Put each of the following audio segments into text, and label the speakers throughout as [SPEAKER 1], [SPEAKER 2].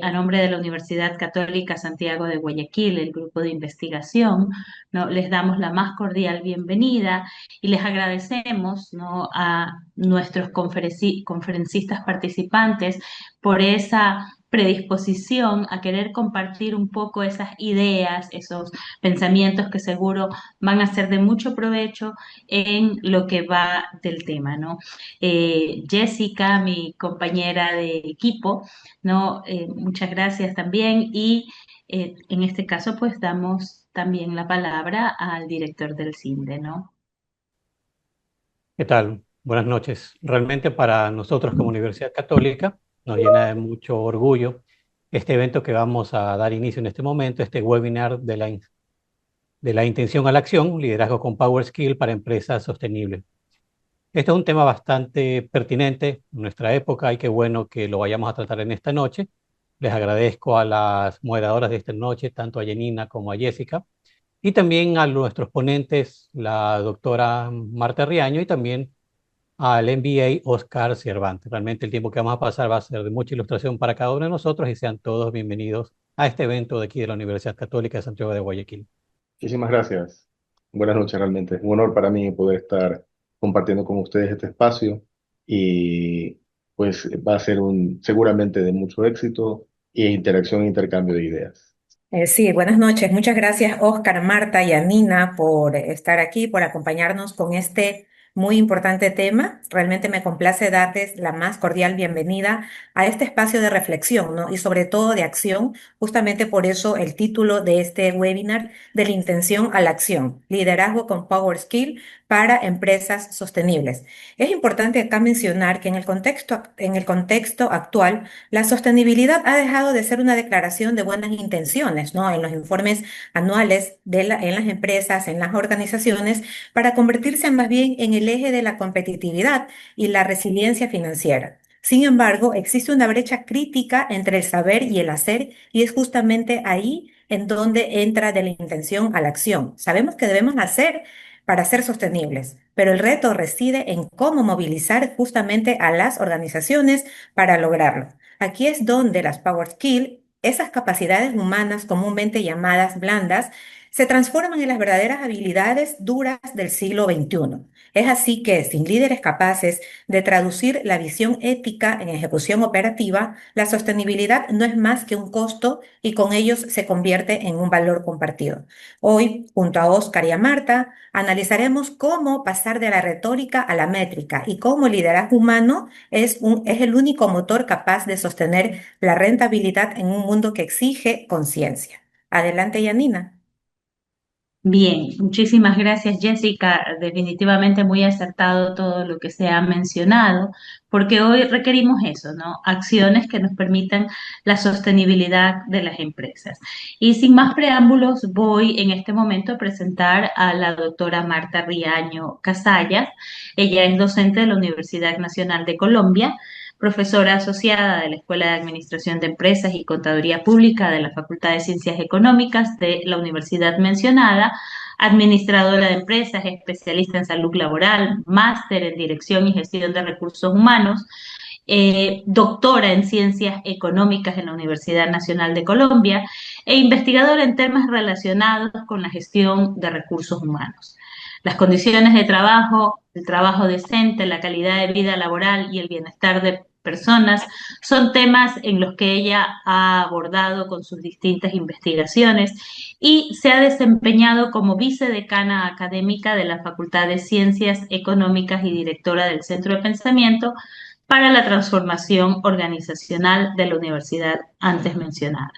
[SPEAKER 1] a nombre de la Universidad Católica Santiago de Guayaquil, el grupo de investigación, ¿no? Les damos la más cordial bienvenida y les agradecemos, ¿no?, a nuestros conferencistas participantes por esa predisposición a querer compartir un poco esas ideas, esos pensamientos que seguro van a ser de mucho provecho en lo que va del tema, ¿no? Jessica, mi compañera de equipo, ¿no? Muchas gracias también y en este caso pues damos también la palabra al director del CINDE, ¿no?
[SPEAKER 2] ¿Qué tal? Buenas noches. Realmente para nosotros como Universidad Católica nos llena de mucho orgullo este evento que vamos a dar inicio en este momento, este webinar de la intención a la acción, liderazgo con Power Skill para empresas sostenibles. Este es un tema bastante pertinente en nuestra época y qué bueno que lo vayamos a tratar en esta noche. Les agradezco a las moderadoras de esta noche, tanto a Janina como a Jessica, y también a nuestros ponentes, la doctora Marta Riaño y también al MBA Oscar Cervantes. Realmente el tiempo que vamos a pasar va a ser de mucha ilustración para cada uno de nosotros y sean todos bienvenidos a este evento de aquí de la Universidad Católica de Santiago de Guayaquil.
[SPEAKER 3] Muchísimas gracias. Buenas noches, realmente. Es un honor para mí poder estar compartiendo con ustedes este espacio y pues va a ser seguramente de mucho éxito e interacción e intercambio de ideas.
[SPEAKER 4] Sí, buenas noches. Muchas gracias, Oscar, Marta y Anina, por estar aquí, por acompañarnos con este muy importante tema. Realmente me complace darles la más cordial bienvenida a este espacio de reflexión, ¿no? Y sobre todo de acción. Justamente por eso el título de este webinar, de la intención a la acción, liderazgo con Power Skill para empresas sostenibles. Es importante acá mencionar que en el contexto actual, la sostenibilidad ha dejado de ser una declaración de buenas intenciones, ¿no? En los informes anuales en las empresas, en las organizaciones, para convertirse más bien en el eje de la competitividad y la resiliencia financiera. Sin embargo, existe una brecha crítica entre el saber y el hacer, y es justamente ahí en donde entra de la intención a la acción. Sabemos que debemos hacer para ser sostenibles, pero el reto reside en cómo movilizar justamente a las organizaciones para lograrlo. Aquí es donde las Power Skills, esas capacidades humanas comúnmente llamadas blandas, se transforman en las verdaderas habilidades duras del siglo XXI. Es así que, sin líderes capaces de traducir la visión ética en ejecución operativa, la sostenibilidad no es más que un costo y con ellos se convierte en un valor compartido. Hoy, junto a Oscar y a Marta, analizaremos cómo pasar de la retórica a la métrica y cómo el liderazgo humano es el único motor capaz de sostener la rentabilidad en un mundo que exige conciencia. Adelante, Yanina.
[SPEAKER 1] Bien, muchísimas gracias, Jessica. Definitivamente muy acertado todo lo que se ha mencionado, porque hoy requerimos eso, ¿no? Acciones que nos permitan la sostenibilidad de las empresas. Y sin más preámbulos, voy en este momento a presentar a la doctora Marta Riaño Casallas. Ella es docente de la Universidad Nacional de Colombia, profesora asociada de la Escuela de Administración de Empresas y Contaduría Pública de la Facultad de Ciencias Económicas de la universidad mencionada, administradora de empresas, especialista en salud laboral, máster en Dirección y Gestión de Recursos Humanos, doctora en Ciencias Económicas en la Universidad Nacional de Colombia e investigadora en temas relacionados con la gestión de recursos humanos. Las condiciones de trabajo, el trabajo decente, la calidad de vida laboral y el bienestar de personas son temas en los que ella ha abordado con sus distintas investigaciones y se ha desempeñado como vicedecana académica de la Facultad de Ciencias Económicas y directora del Centro de Pensamiento para la Transformación Organizacional de la universidad antes mencionada,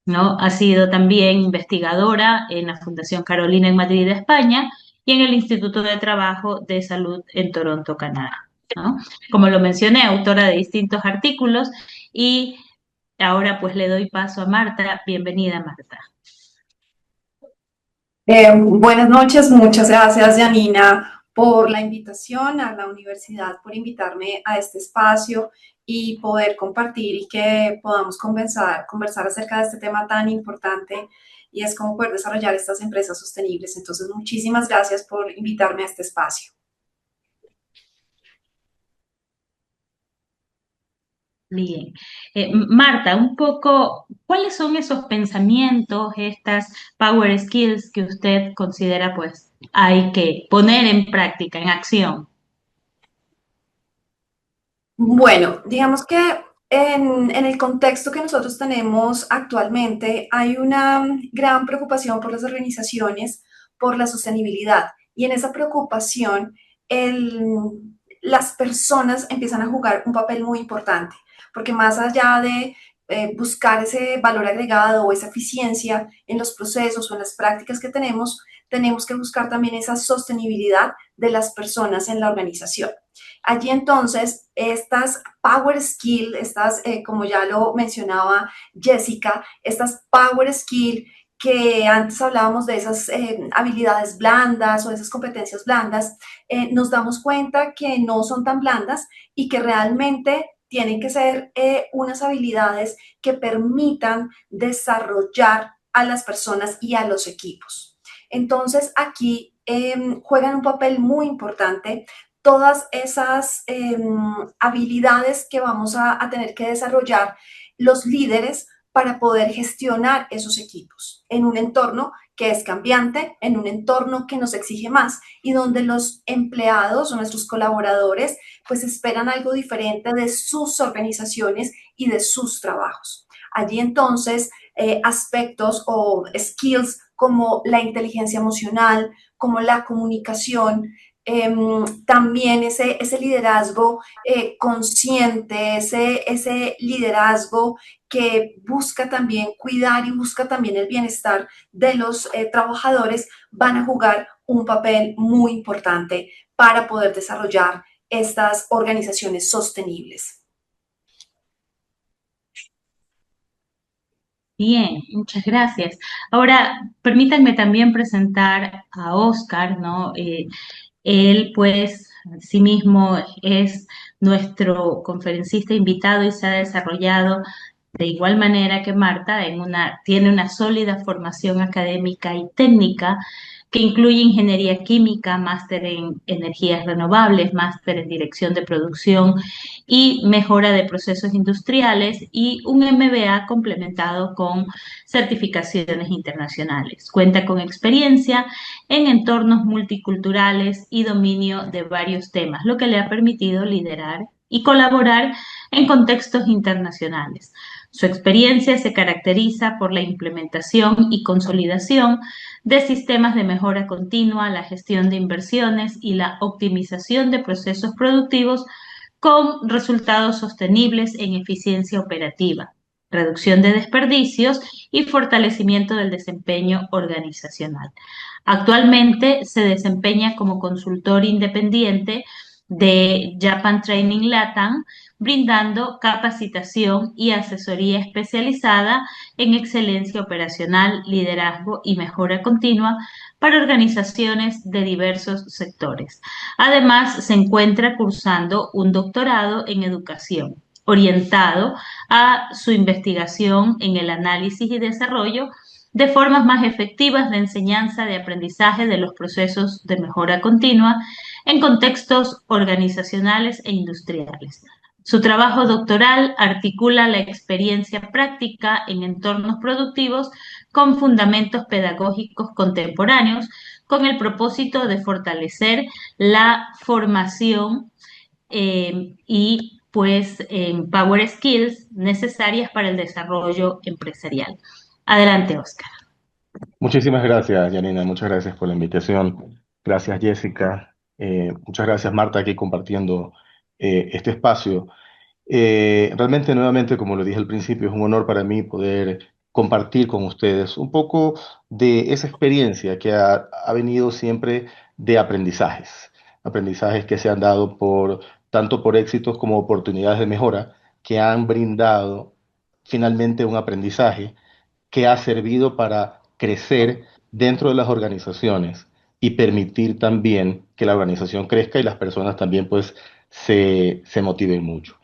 [SPEAKER 1] ¿no? Ha sido también investigadora en la Fundación Carolina en Madrid, España, y en el Instituto de Trabajo de Salud en Toronto, Canadá, ¿no? Como lo mencioné, autora de distintos artículos y ahora pues le doy paso a Marta. Bienvenida, Marta.
[SPEAKER 5] Buenas noches, muchas gracias, Janina, por la invitación a la universidad, por invitarme a este espacio y poder compartir y que podamos conversar acerca de este tema tan importante y es cómo poder desarrollar estas empresas sostenibles. Entonces, muchísimas gracias por invitarme a este espacio.
[SPEAKER 1] Bien. Marta, un poco, ¿cuáles son esos pensamientos, estas power skills que usted considera pues hay que poner en práctica, en acción?
[SPEAKER 5] Bueno, digamos que en el contexto que nosotros tenemos actualmente hay una gran preocupación por las organizaciones, por la sostenibilidad. Y en esa preocupación, las personas empiezan a jugar un papel muy importante, porque más allá de buscar ese valor agregado o esa eficiencia en los procesos o en las prácticas que tenemos que buscar también esa sostenibilidad de las personas en la organización. Allí entonces, estas power skills, como ya lo mencionaba Jessica, estas power skills que antes hablábamos de esas habilidades blandas o esas competencias blandas, nos damos cuenta que no son tan blandas y que realmente tienen que ser unas habilidades que permitan desarrollar a las personas y a los equipos. Entonces, aquí juegan un papel muy importante todas esas habilidades que vamos a tener que desarrollar los líderes para poder gestionar esos equipos en un entorno que es cambiante, en un entorno que nos exige más y donde los empleados o nuestros colaboradores pues esperan algo diferente de sus organizaciones y de sus trabajos. Allí entonces aspectos o skills como la inteligencia emocional, como la comunicación, también ese liderazgo consciente, ese liderazgo que busca también cuidar y busca también el bienestar de los trabajadores, van a jugar un papel muy importante para poder desarrollar estas organizaciones sostenibles.
[SPEAKER 1] Bien, muchas gracias. Ahora, permítanme también presentar a Oscar, ¿no? Él, pues, sí mismo es nuestro conferencista invitado y se ha desarrollado de igual manera que Marta, tiene una sólida formación académica y técnica que incluye ingeniería química, máster en energías renovables, máster en dirección de producción y mejora de procesos industriales y un MBA complementado con certificaciones internacionales. Cuenta con experiencia en entornos multiculturales y dominio de varios temas, lo que le ha permitido liderar y colaborar en contextos internacionales. Su experiencia se caracteriza por la implementación y consolidación de sistemas de mejora continua, la gestión de inversiones y la optimización de procesos productivos con resultados sostenibles en eficiencia operativa, reducción de desperdicios y fortalecimiento del desempeño organizacional. Actualmente se desempeña como consultor independiente de Japan Training Latam, brindando capacitación y asesoría especializada en excelencia operacional, liderazgo y mejora continua para organizaciones de diversos sectores. Además, se encuentra cursando un doctorado en educación, orientado a su investigación en el análisis y desarrollo de formas más efectivas de enseñanza, de aprendizaje de los procesos de mejora continua en contextos organizacionales e industriales. Su trabajo doctoral articula la experiencia práctica en entornos productivos con fundamentos pedagógicos contemporáneos, con el propósito de fortalecer la formación y pues en Power Skills necesarias para el desarrollo empresarial. Adelante, Oscar.
[SPEAKER 3] Muchísimas gracias, Janina. Muchas gracias por la invitación. Gracias, Jessica. Muchas gracias, Marta, aquí compartiendo este espacio. Realmente, nuevamente, como lo dije al principio, es un honor para mí poder compartir con ustedes un poco de esa experiencia que ha venido siempre de aprendizajes, aprendizajes que se han dado tanto por éxitos como oportunidades de mejora, que han brindado finalmente un aprendizaje que ha servido para crecer dentro de las organizaciones y permitir también que la organización crezca y las personas también pues se motiven mucho.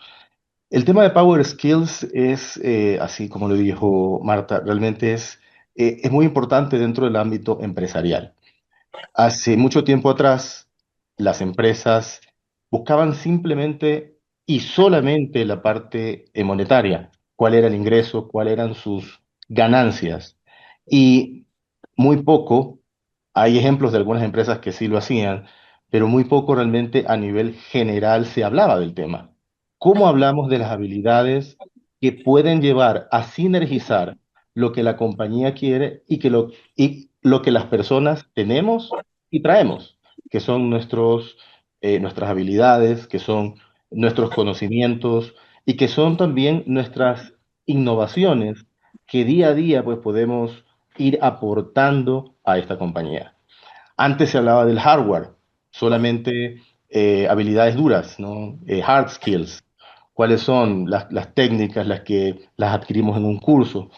[SPEAKER 3] El tema de Power Skills es, así como lo dijo Marta, realmente es muy importante dentro del ámbito empresarial. Hace mucho tiempo atrás, las empresas buscaban simplemente y solamente la parte monetaria, cuál era el ingreso, cuáles eran sus ganancias. Y muy poco, hay ejemplos de algunas empresas que sí lo hacían, pero muy poco realmente a nivel general se hablaba del tema. ¿Cómo hablamos de las habilidades que pueden llevar a sinergizar lo que la compañía quiere y lo que las personas tenemos y traemos, que son nuestras habilidades, que son nuestros conocimientos y que son también nuestras innovaciones que día a día pues podemos ir aportando a esta compañía? Antes se hablaba del hardware, solamente habilidades duras, ¿no? Hard skills. ¿Cuáles son las técnicas, las adquirimos en un curso?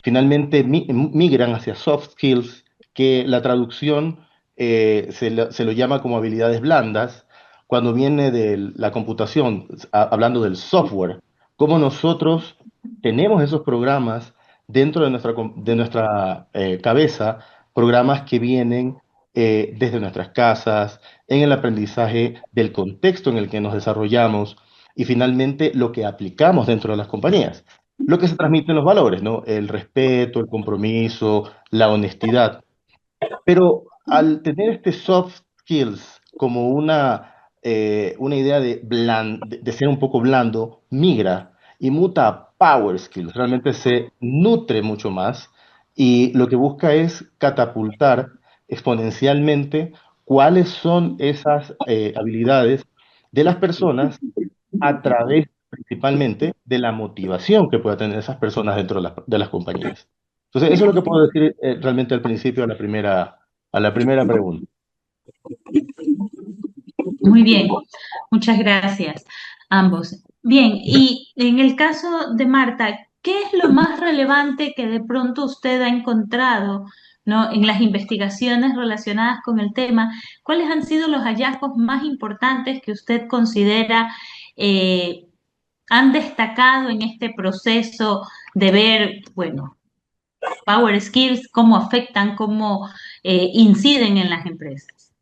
[SPEAKER 3] Finalmente migran hacia soft skills, que la traducción se lo llama como habilidades blandas, cuando viene de la computación, hablando del software, cómo nosotros tenemos esos programas dentro de nuestra cabeza, programas que vienen desde nuestras casas, en el aprendizaje del contexto en el que nos desarrollamos y finalmente lo que aplicamos dentro de las compañías, lo que se transmite en los valores, ¿no? El respeto, el compromiso, la honestidad. Pero al tener este soft skills como una idea de ser un poco blando, migra y muta a power skills. Realmente se nutre mucho más y lo que busca es catapultar exponencialmente cuáles son esas habilidades de las personas a través principalmente de la motivación que puedan tener esas personas dentro de las compañías. Entonces, eso es lo que puedo decir realmente al principio a la primera pregunta.
[SPEAKER 1] Muy bien, muchas gracias ambos. Bien, y en el caso de Marta, ¿qué es lo más relevante que de pronto usted ha encontrado, ¿no? En las investigaciones relacionadas con el tema? ¿Cuáles han sido los hallazgos más importantes que usted considera eh, han destacado en este proceso de ver, bueno, Power Skills, cómo afectan, cómo inciden en las empresas?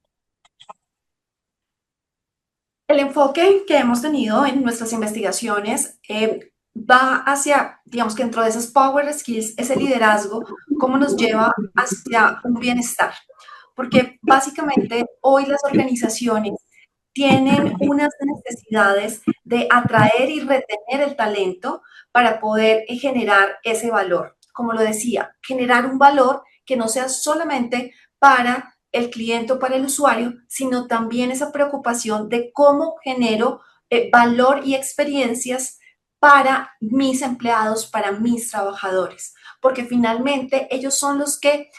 [SPEAKER 5] El enfoque que hemos tenido en nuestras investigaciones va hacia, digamos que dentro de esas power skills, ese liderazgo, cómo nos lleva hacia un bienestar. Porque básicamente hoy las organizaciones tienen unas necesidades de atraer y retener el talento para poder generar ese valor. Como lo decía, generar un valor que no sea solamente para el cliente o para el usuario, sino también esa preocupación de cómo genero valor y experiencias para mis empleados, para mis trabajadores, porque finalmente ellos son los que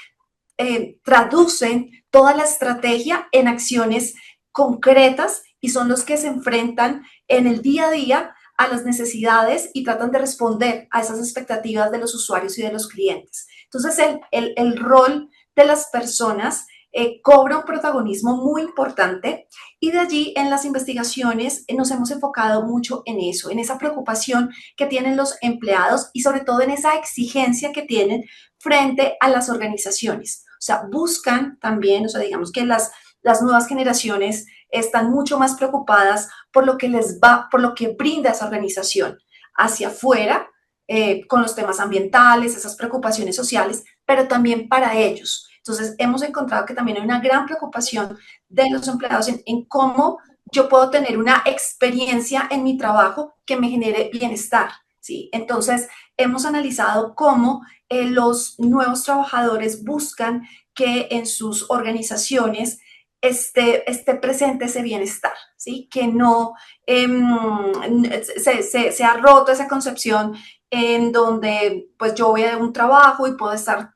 [SPEAKER 5] traducen toda la estrategia en acciones concretas y son los que se enfrentan en el día a día a las necesidades y tratan de responder a esas expectativas de los usuarios y de los clientes. Entonces, el rol de las personas cobra un protagonismo muy importante y de allí en las investigaciones nos hemos enfocado mucho en eso, en esa preocupación que tienen los empleados y sobre todo en esa exigencia que tienen frente a las organizaciones. O sea, buscan también, o sea, digamos que las nuevas generaciones están mucho más preocupadas por lo que les va, por lo que brinda esa organización hacia afuera, con los temas ambientales, esas preocupaciones sociales, pero también para ellos. Entonces, hemos encontrado que también hay una gran preocupación de los empleados en cómo yo puedo tener una experiencia en mi trabajo que me genere bienestar, ¿sí? Entonces, hemos analizado cómo los nuevos trabajadores buscan que en sus organizaciones esté presente ese bienestar, ¿sí? Que no se ha roto esa concepción en donde pues yo voy a un trabajo y puedo estar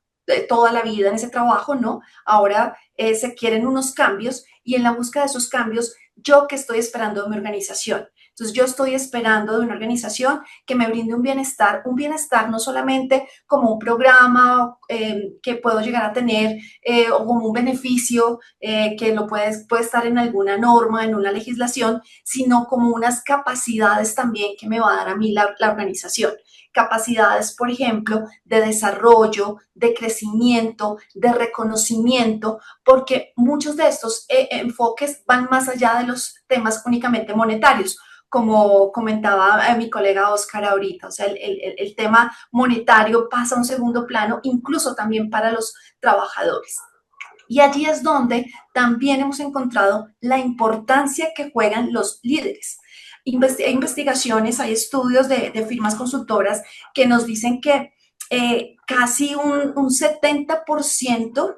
[SPEAKER 5] toda la vida en ese trabajo, ¿no? Ahora se quieren unos cambios y en la búsqueda de esos cambios, ¿yo qué estoy esperando de mi organización? Entonces, yo estoy esperando de una organización que me brinde un bienestar no solamente como un programa que puedo llegar a tener o como un beneficio que puede estar en alguna norma, en una legislación, sino como unas capacidades también que me va a dar a mí la organización. capacidades, por ejemplo, de desarrollo, de crecimiento, de reconocimiento, porque muchos de estos enfoques van más allá de los temas únicamente monetarios, como comentaba mi colega Oscar ahorita. O sea, el tema monetario pasa a un segundo plano, incluso también para los trabajadores. Y allí es donde también hemos encontrado la importancia que juegan los líderes. Hay investigaciones, hay estudios de firmas consultoras que nos dicen que casi un 70%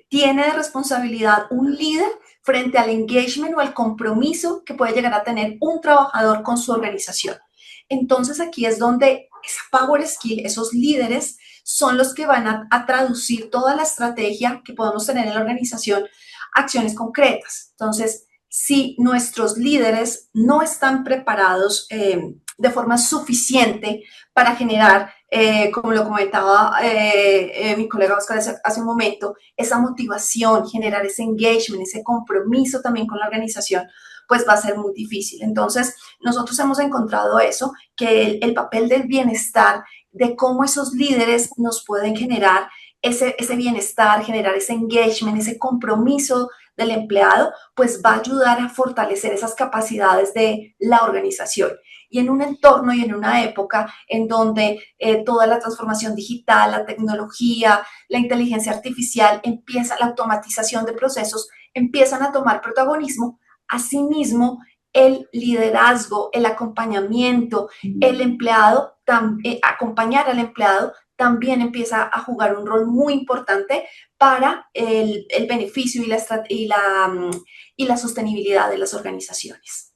[SPEAKER 5] tiene de responsabilidad un líder frente al engagement o al compromiso que puede llegar a tener un trabajador con su organización. Entonces aquí es donde esa power skill, esos líderes, son los que van a traducir toda la estrategia que podemos tener en la organización a acciones concretas. Entonces, si nuestros líderes no están preparados de forma suficiente para generar, como lo comentaba mi colega Oscar hace un momento, esa motivación, generar ese engagement, ese compromiso también con la organización, pues va a ser muy difícil. Entonces, nosotros hemos encontrado eso, que el papel del bienestar, de cómo esos líderes nos pueden generar ese bienestar, generar ese engagement, ese compromiso del empleado, pues va a ayudar a fortalecer esas capacidades de la organización. Y en un entorno y en una época en donde toda la transformación digital, la tecnología, la inteligencia artificial empieza, la automatización de procesos empiezan a tomar protagonismo, asimismo el liderazgo, el acompañamiento, el empleado, acompañar al empleado también empieza a jugar un rol muy importante para el beneficio y la sostenibilidad de las organizaciones.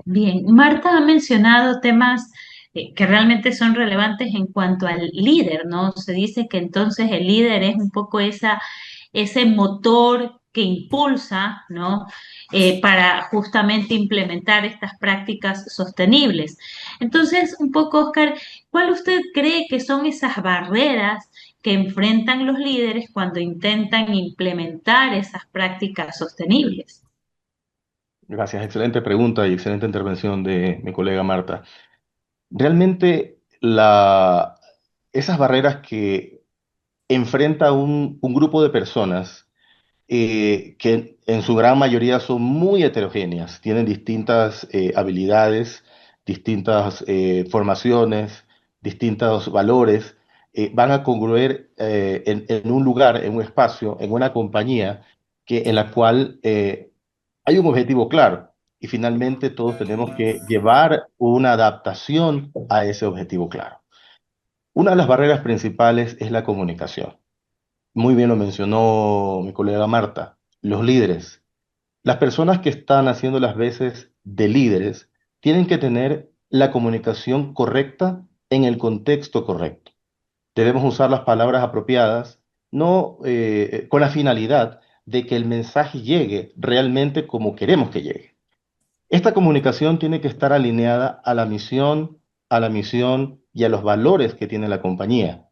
[SPEAKER 1] Bien, Marta ha mencionado temas que realmente son relevantes en cuanto al líder, ¿no? Se dice que entonces el líder es un poco ese motor que impulsa, ¿no? Para justamente implementar estas prácticas sostenibles. Entonces, un poco, Oscar, ¿cuál usted cree que son esas barreras que enfrentan los líderes cuando intentan implementar esas prácticas sostenibles?
[SPEAKER 3] Gracias, excelente pregunta y excelente intervención de mi colega Marta. Realmente esas barreras que enfrenta un grupo de personas que en su gran mayoría son muy heterogéneas, tienen distintas habilidades, distintas formaciones, distintos valores, van a congruir en un lugar, en un espacio, en una compañía en la cual hay un objetivo claro y finalmente todos tenemos que llevar una adaptación a ese objetivo claro. Una de las barreras principales es la comunicación. Muy bien lo mencionó mi colega Marta, los líderes. Las personas que están haciendo las veces de líderes tienen que tener la comunicación correcta en el contexto correcto. Debemos usar las palabras apropiadas, no con la finalidad de que el mensaje llegue realmente como queremos que llegue. Esta comunicación tiene que estar alineada a la misión y a los valores que tiene la compañía,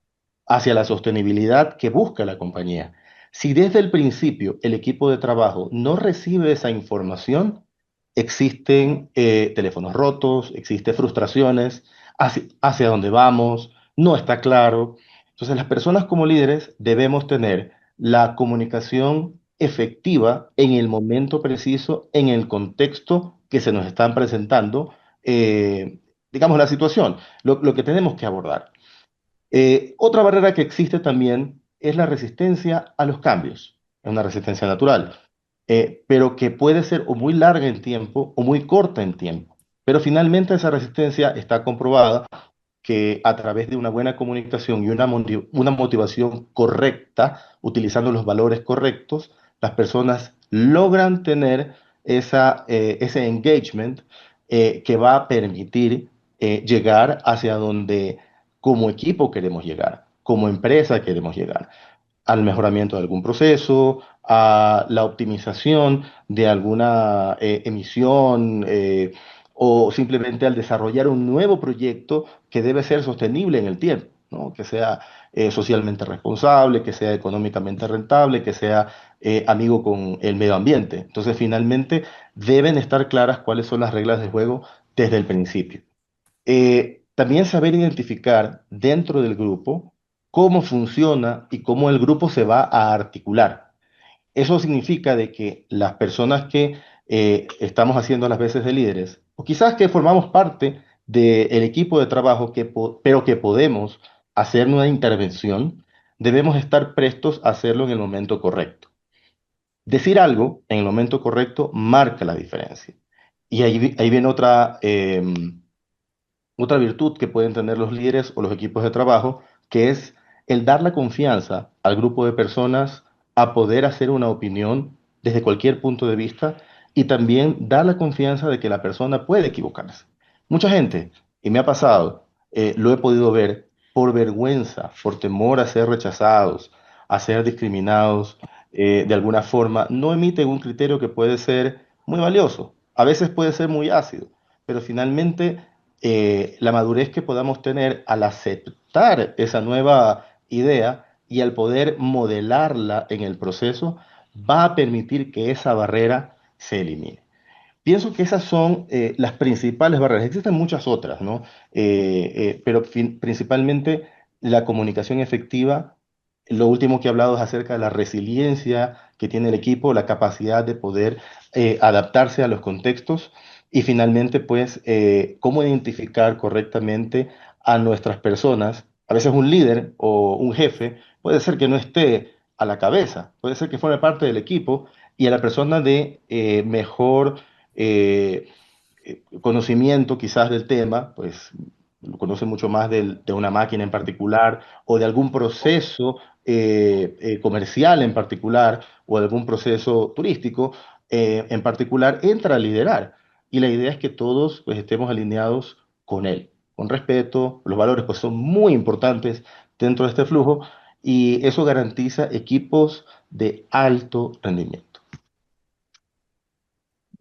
[SPEAKER 3] hacia la sostenibilidad que busca la compañía. Si desde el principio el equipo de trabajo no recibe esa información, existen teléfonos rotos, existen frustraciones hacia dónde vamos, no está claro. Entonces las personas como líderes debemos tener la comunicación efectiva en el momento preciso, en el contexto que se nos están presentando, digamos, la situación, lo que tenemos que abordar. Otra barrera que existe también es la resistencia a los cambios. Es una resistencia natural, pero que puede ser o muy larga en tiempo o muy corta en tiempo. Pero finalmente esa resistencia está comprobada que a través de una buena comunicación y una motivación correcta, utilizando los valores correctos, las personas logran tener ese engagement que va a permitir llegar hacia donde como equipo queremos llegar, como empresa queremos llegar, al mejoramiento de algún proceso, a la optimización de alguna emisión o simplemente al desarrollar un nuevo proyecto que debe ser sostenible en el tiempo, ¿no? Que sea socialmente responsable, que sea económicamente rentable, que sea amigo con el medio ambiente. Entonces, finalmente, deben estar claras cuáles son las reglas del juego desde el principio. También saber identificar dentro del grupo cómo funciona y cómo el grupo se va a articular. Eso significa de que las personas que estamos haciendo las veces de líderes, o quizás que formamos parte del equipo de trabajo, pero que podemos hacer una intervención, debemos estar prestos a hacerlo en el momento correcto. Decir algo en el momento correcto marca la diferencia. Y ahí viene otra virtud que pueden tener los líderes o los equipos de trabajo, que es el dar la confianza al grupo de personas a poder hacer una opinión desde cualquier punto de vista y también dar la confianza de que la persona puede equivocarse. Mucha gente, y me ha pasado, lo he podido ver por vergüenza, por temor a ser rechazados, a ser discriminados, de alguna forma, no emiten un criterio que puede ser muy valioso, a veces puede ser muy ácido, pero finalmente la madurez que podamos tener al aceptar esa nueva idea y al poder modelarla en el proceso, va a permitir que esa barrera se elimine. Pienso que esas son las principales barreras. Existen muchas otras, ¿no? Pero principalmente la comunicación efectiva. Lo último que he hablado es acerca de la resiliencia que tiene el equipo, la capacidad de poder adaptarse a los contextos y finalmente, pues, cómo identificar correctamente a nuestras personas. A veces un líder o un jefe puede ser que no esté a la cabeza, puede ser que forme parte del equipo y a la persona de mejor eh, conocimiento quizás del tema, pues lo conoce mucho más de una máquina en particular o de algún proceso comercial en particular o de algún proceso turístico en particular, entra a liderar. Y la idea es que todos pues, estemos alineados con él, con respeto. Los valores pues, son muy importantes dentro de este flujo y eso garantiza equipos de alto rendimiento.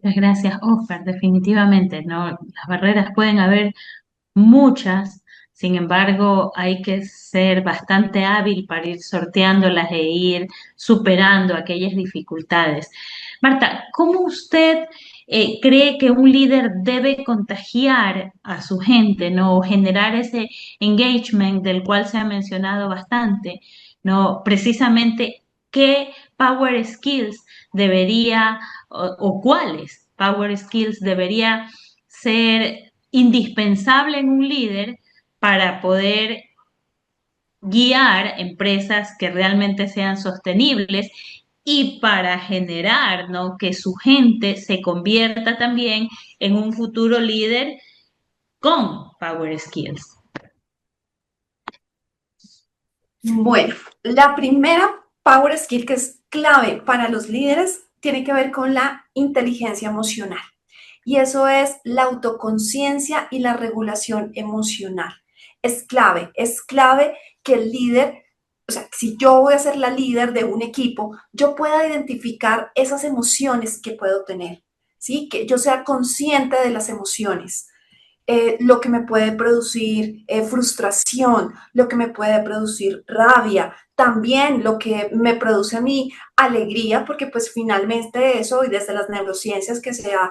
[SPEAKER 1] Muchas gracias, Oscar. Definitivamente, ¿no? Las barreras pueden haber muchas, sin embargo, hay que ser bastante hábil para ir sorteándolas e ir superando aquellas dificultades. Marta, ¿cómo usted cree que un líder debe contagiar a su gente, ¿no? O generar ese engagement del cual se ha mencionado bastante, ¿no? Precisamente, ¿qué power skills debería o cuáles power skills debería ser indispensable en un líder para poder guiar empresas que realmente sean sostenibles y para generar, ¿no? Que su gente se convierta también en un futuro líder con Power Skills?
[SPEAKER 5] Bueno, la primera power skill que es clave para los líderes tiene que ver con la inteligencia emocional. Y eso es la autoconciencia y la regulación emocional. Es clave que el líder, o sea, si yo voy a ser la líder de un equipo, yo pueda identificar esas emociones que puedo tener, ¿sí? Que yo sea consciente de las emociones. Lo que me puede producir frustración, lo que me puede producir rabia, también lo que me produce a mí alegría, porque pues finalmente eso, y desde las neurociencias que se ha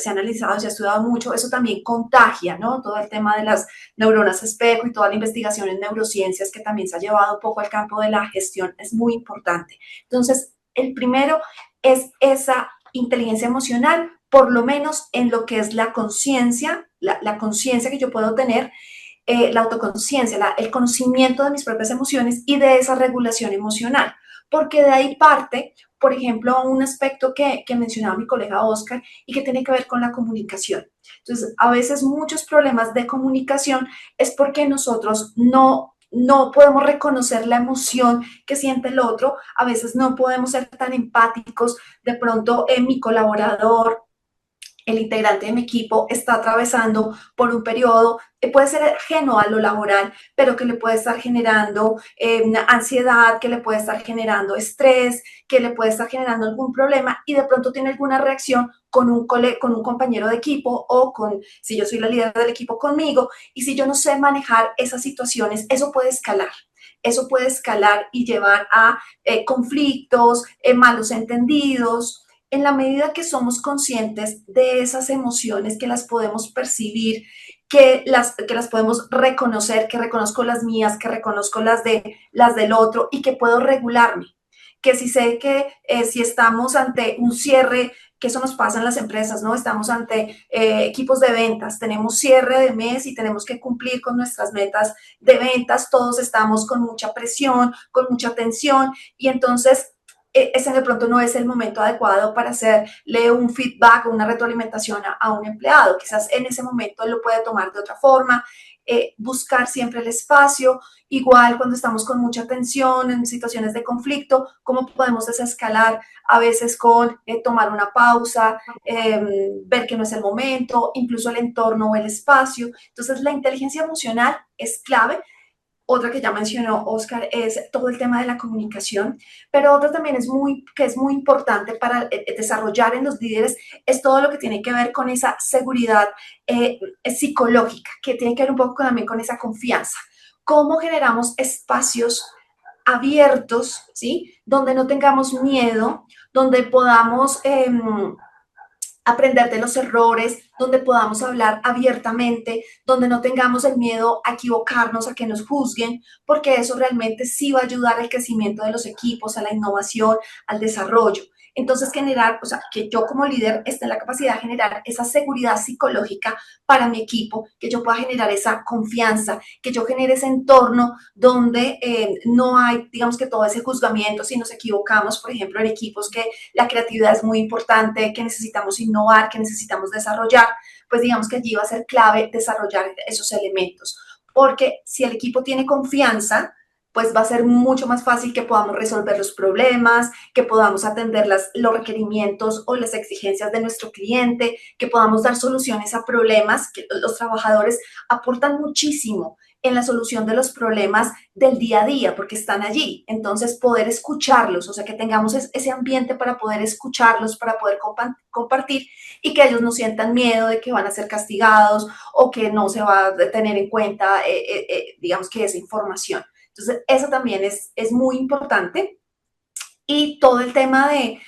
[SPEAKER 5] analizado, se ha estudiado mucho, eso también contagia, ¿no? Todo el tema de las neuronas espejo y toda la investigación en neurociencias que también se ha llevado un poco al campo de la gestión es muy importante. Entonces, el primero es esa inteligencia emocional, por lo menos en lo que es la conciencia, la conciencia que yo puedo tener, la autoconciencia, el conocimiento de mis propias emociones y de esa regulación emocional. Porque de ahí parte, por ejemplo, un aspecto que mencionaba mi colega Oscar y que tiene que ver con la comunicación. Entonces, a veces muchos problemas de comunicación es porque nosotros no podemos reconocer la emoción que siente el otro, a veces no podemos ser tan empáticos, de pronto mi colaborador, el integrante de mi equipo está atravesando por un periodo, puede ser ajeno a lo laboral, pero que le puede estar generando ansiedad, que le puede estar generando estrés, que le puede estar generando algún problema y de pronto tiene alguna reacción con un compañero de equipo o si yo soy la líder del equipo, conmigo, y si yo no sé manejar esas situaciones, eso puede escalar. Eso puede escalar y llevar a conflictos, malos entendidos. En la medida que somos conscientes de esas emociones, que las podemos percibir, que las podemos reconocer, que reconozco las mías, que reconozco las del otro y que puedo regularme. Que si sé que si estamos ante un cierre, que eso nos pasa en las empresas, ¿no? Estamos ante equipos de ventas, tenemos cierre de mes y tenemos que cumplir con nuestras metas de ventas, todos estamos con mucha presión, con mucha tensión y entonces ese de pronto no es el momento adecuado para hacerle un feedback o una retroalimentación a un empleado. Quizás en ese momento él lo puede tomar de otra forma, buscar siempre el espacio, igual cuando estamos con mucha tensión, en situaciones de conflicto, cómo podemos desescalar a veces con tomar una pausa, ver que no es el momento, incluso el entorno o el espacio. Entonces la inteligencia emocional es clave. Otra que ya mencionó Oscar es todo el tema de la comunicación, pero otra también que es muy importante para desarrollar en los líderes es todo lo que tiene que ver con esa seguridad psicológica, que tiene que ver un poco también con esa confianza. ¿Cómo generamos espacios abiertos, ¿sí? Donde no tengamos miedo, donde podamos aprender de los errores, donde podamos hablar abiertamente, donde no tengamos el miedo a equivocarnos, a que nos juzguen, porque eso realmente sí va a ayudar al crecimiento de los equipos, a la innovación, al desarrollo. Entonces, generar, o sea, que yo como líder esté en la capacidad de generar esa seguridad psicológica para mi equipo, que yo pueda generar esa confianza, que yo genere ese entorno donde no hay, digamos que todo ese juzgamiento, si nos equivocamos, por ejemplo, en equipos que la creatividad es muy importante, que necesitamos innovar, que necesitamos desarrollar, pues digamos que allí va a ser clave desarrollar esos elementos. Porque si el equipo tiene confianza, pues va a ser mucho más fácil que podamos resolver los problemas, que podamos atender los requerimientos o las exigencias de nuestro cliente, que podamos dar soluciones a problemas, que los trabajadores aportan muchísimo en la solución de los problemas del día a día, porque están allí. Entonces, poder escucharlos, o sea, que tengamos ese ambiente para poder escucharlos, para poder compartir y que ellos no sientan miedo de que van a ser castigados o que no se va a tener en cuenta, digamos que esa información. Entonces, eso también es muy importante. Y todo el tema de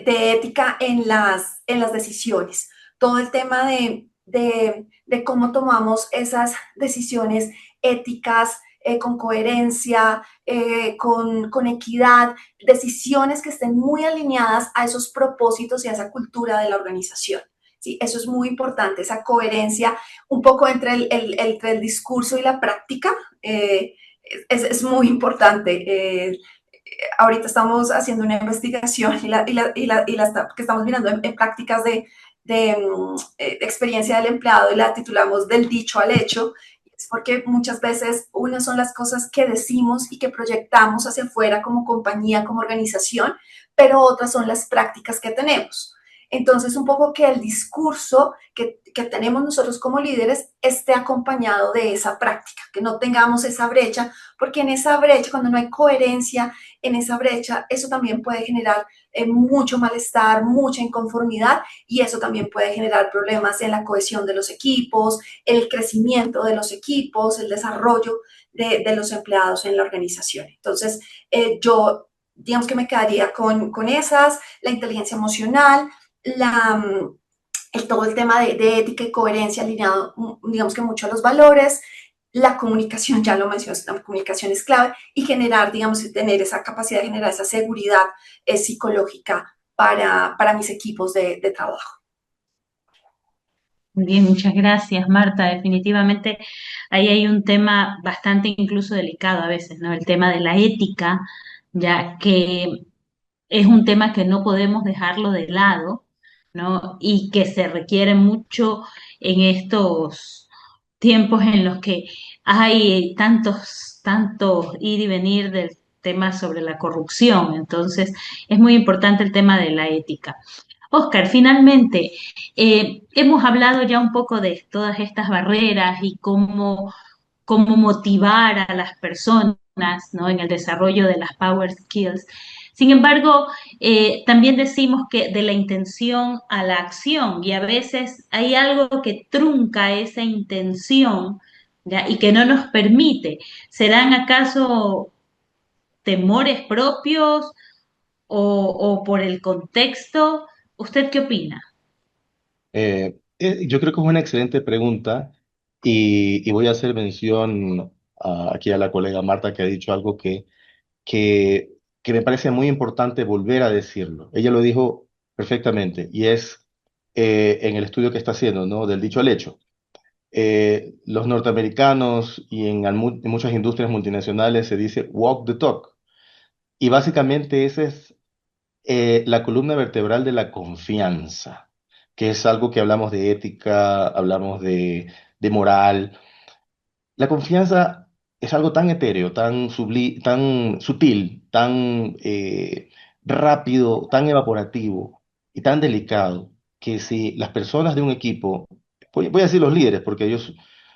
[SPEAKER 5] ética en las decisiones, todo el tema de cómo tomamos esas decisiones éticas, con coherencia, con equidad, decisiones que estén muy alineadas a esos propósitos y a esa cultura de la organización. Sí, eso es muy importante, esa coherencia un poco entre entre el discurso y la práctica. Es muy importante. Ahorita estamos haciendo una investigación que estamos mirando en prácticas de experiencia del empleado y la titulamos del dicho al hecho. Es porque muchas veces unas son las cosas que decimos y que proyectamos hacia afuera como compañía, como organización, pero otras son las prácticas que tenemos. Entonces, un poco que el discurso que tenemos nosotros como líderes esté acompañado de esa práctica, que no tengamos esa brecha, porque en esa brecha, cuando no hay coherencia en esa brecha, eso también puede generar mucho malestar, mucha inconformidad y eso también puede generar problemas en la cohesión de los equipos, el crecimiento de los equipos, el desarrollo de los empleados en la organización. Entonces, yo digamos que me quedaría con esas, la inteligencia emocional, todo el tema de ética y coherencia alineado, digamos que mucho a los valores, la comunicación, ya lo mencioné, la comunicación es clave y generar, digamos, tener esa capacidad de generar esa seguridad psicológica para mis equipos de trabajo.
[SPEAKER 1] Muy bien, muchas gracias, Marta. Definitivamente ahí hay un tema bastante incluso delicado a veces, ¿no? El tema de la ética, ya que es un tema que no podemos dejarlo de lado, ¿no? Y que se requiere mucho en estos tiempos en los que hay tantos ir y venir del tema sobre la corrupción. Entonces, es muy importante el tema de la ética. Oscar, finalmente, hemos hablado ya un poco de todas estas barreras y cómo motivar a las personas, ¿no? En el desarrollo de las power skills. Sin embargo, también decimos que de la intención a la acción y a veces hay algo que trunca esa intención, ¿ya? Y que no nos permite. ¿Serán acaso temores propios o por el contexto? ¿Usted qué opina?
[SPEAKER 3] Yo creo que es una excelente pregunta y voy a hacer mención aquí a la colega Marta que ha dicho algo que, que me parece muy importante volver a decirlo. Ella lo dijo perfectamente y es en el estudio que está haciendo, ¿no? Del dicho al hecho. Los norteamericanos y en muchas industrias multinacionales se dice walk the talk. Y básicamente esa es la columna vertebral de la confianza, que es algo que hablamos de ética, hablamos de moral. La confianza es algo tan etéreo, tan sutil, tan rápido, tan evaporativo y tan delicado, que si las personas de un equipo, voy a decir los líderes, porque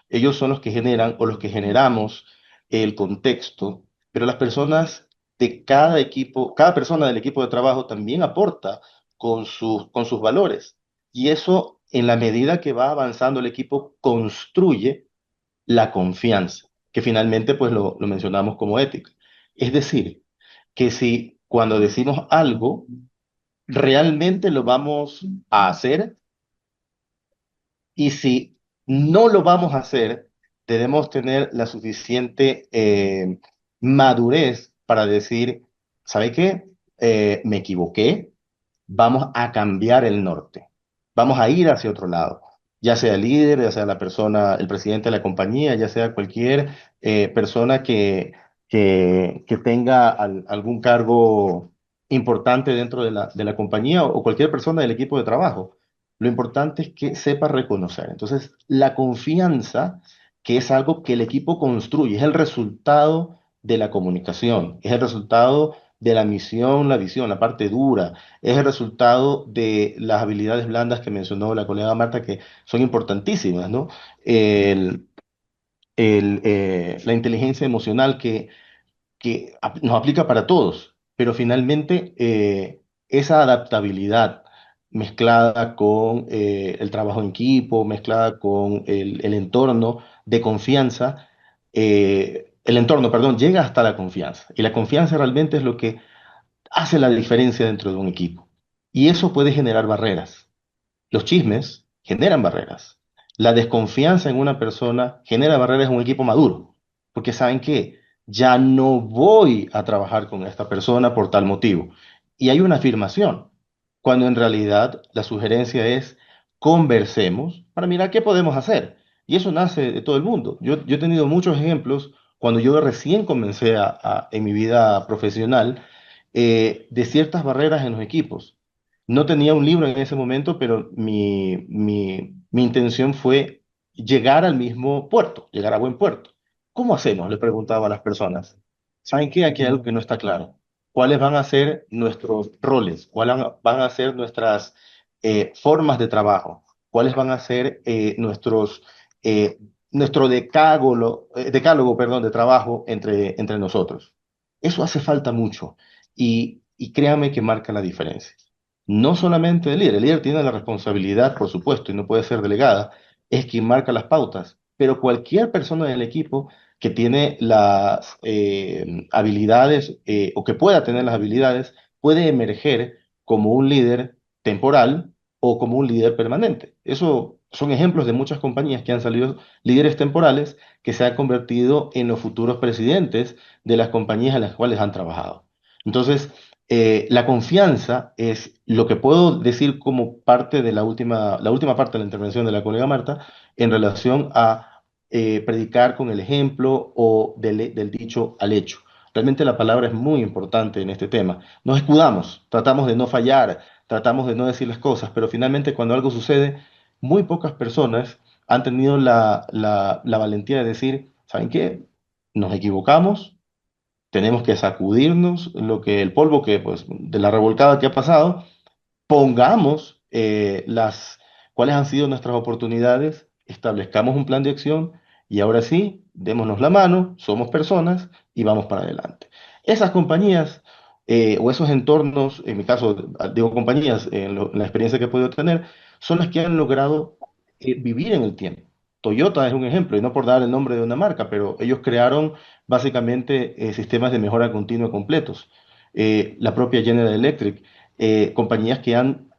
[SPEAKER 3] ellos son los que generan o los que generamos el contexto, pero las personas de cada equipo, cada persona del equipo de trabajo también aporta con sus valores. Y eso, en la medida que va avanzando el equipo, construye la confianza, que finalmente pues lo mencionamos como ética. Es decir, que si cuando decimos algo, realmente lo vamos a hacer y si no lo vamos a hacer, debemos tener la suficiente madurez para decir, ¿sabe qué? Me equivoqué, vamos a cambiar el norte, vamos a ir hacia otro lado, ya sea el líder, ya sea la persona, el presidente de la compañía, ya sea cualquier persona que tenga algún cargo importante dentro de la compañía o cualquier persona del equipo de trabajo. Lo importante es que sepa reconocer. Entonces, la confianza, que es algo que el equipo construye, es el resultado de la comunicación, es el resultado de la misión, la visión, la parte dura, es el resultado de las habilidades blandas que mencionó la colega Marta, que son importantísimas, ¿no? El, la inteligencia emocional que nos aplica para todos, pero finalmente esa adaptabilidad mezclada con el trabajo en equipo, mezclada con el entorno de confianza, el entorno, perdón, llega hasta la confianza. Y la confianza realmente es lo que hace la diferencia dentro de un equipo. Y eso puede generar barreras. Los chismes generan barreras. La desconfianza en una persona genera barreras en un equipo maduro, porque saben que ya no voy a trabajar con esta persona por tal motivo. Y hay una afirmación, cuando en realidad la sugerencia es conversemos para mirar qué podemos hacer. Y eso nace de todo el mundo. Yo he tenido muchos ejemplos cuando yo recién comencé en mi vida profesional de ciertas barreras en los equipos. No tenía un libro en ese momento, pero mi intención fue llegar al mismo puerto, llegar a buen puerto. ¿Cómo hacemos? Le preguntaba a las personas. ¿Saben qué? Aquí hay algo que no está claro. ¿Cuáles van a ser nuestros roles? ¿Cuáles van a ser nuestras formas de trabajo? ¿Cuáles van a ser eh, nuestro decálogo, perdón, de trabajo entre nosotros? Eso hace falta mucho y créame que marca la diferencia. No solamente el líder tiene la responsabilidad, por supuesto, y no puede ser delegada, es quien marca las pautas, pero cualquier persona del equipo que tiene las habilidades o que pueda tener las habilidades puede emerger como un líder temporal o como un líder permanente. Eso son ejemplos de muchas compañías que han salido líderes temporales que se han convertido en los futuros presidentes de las compañías en las cuales han trabajado. Entonces, la confianza es lo que puedo decir como parte de la última parte de la intervención de la colega Marta en relación a predicar con el ejemplo o del dicho al hecho. Realmente la palabra es muy importante en este tema. Nos escudamos, tratamos de no fallar, tratamos de no decir las cosas, pero finalmente cuando algo sucede, muy pocas personas han tenido la valentía de decir, ¿saben qué? Nos equivocamos, tenemos que sacudirnos el polvo que, pues, de la revolcada que ha pasado, pongamos cuáles han sido nuestras oportunidades, establezcamos un plan de acción y ahora sí, démonos la mano, somos personas y vamos para adelante. Esas compañías o esos entornos, en mi caso, digo compañías, en la experiencia que he podido tener, son las que han logrado vivir en el tiempo. Toyota es un ejemplo, y no por dar el nombre de una marca, pero ellos crearon básicamente sistemas de mejora continua completos. La propia General Electric, compañías que han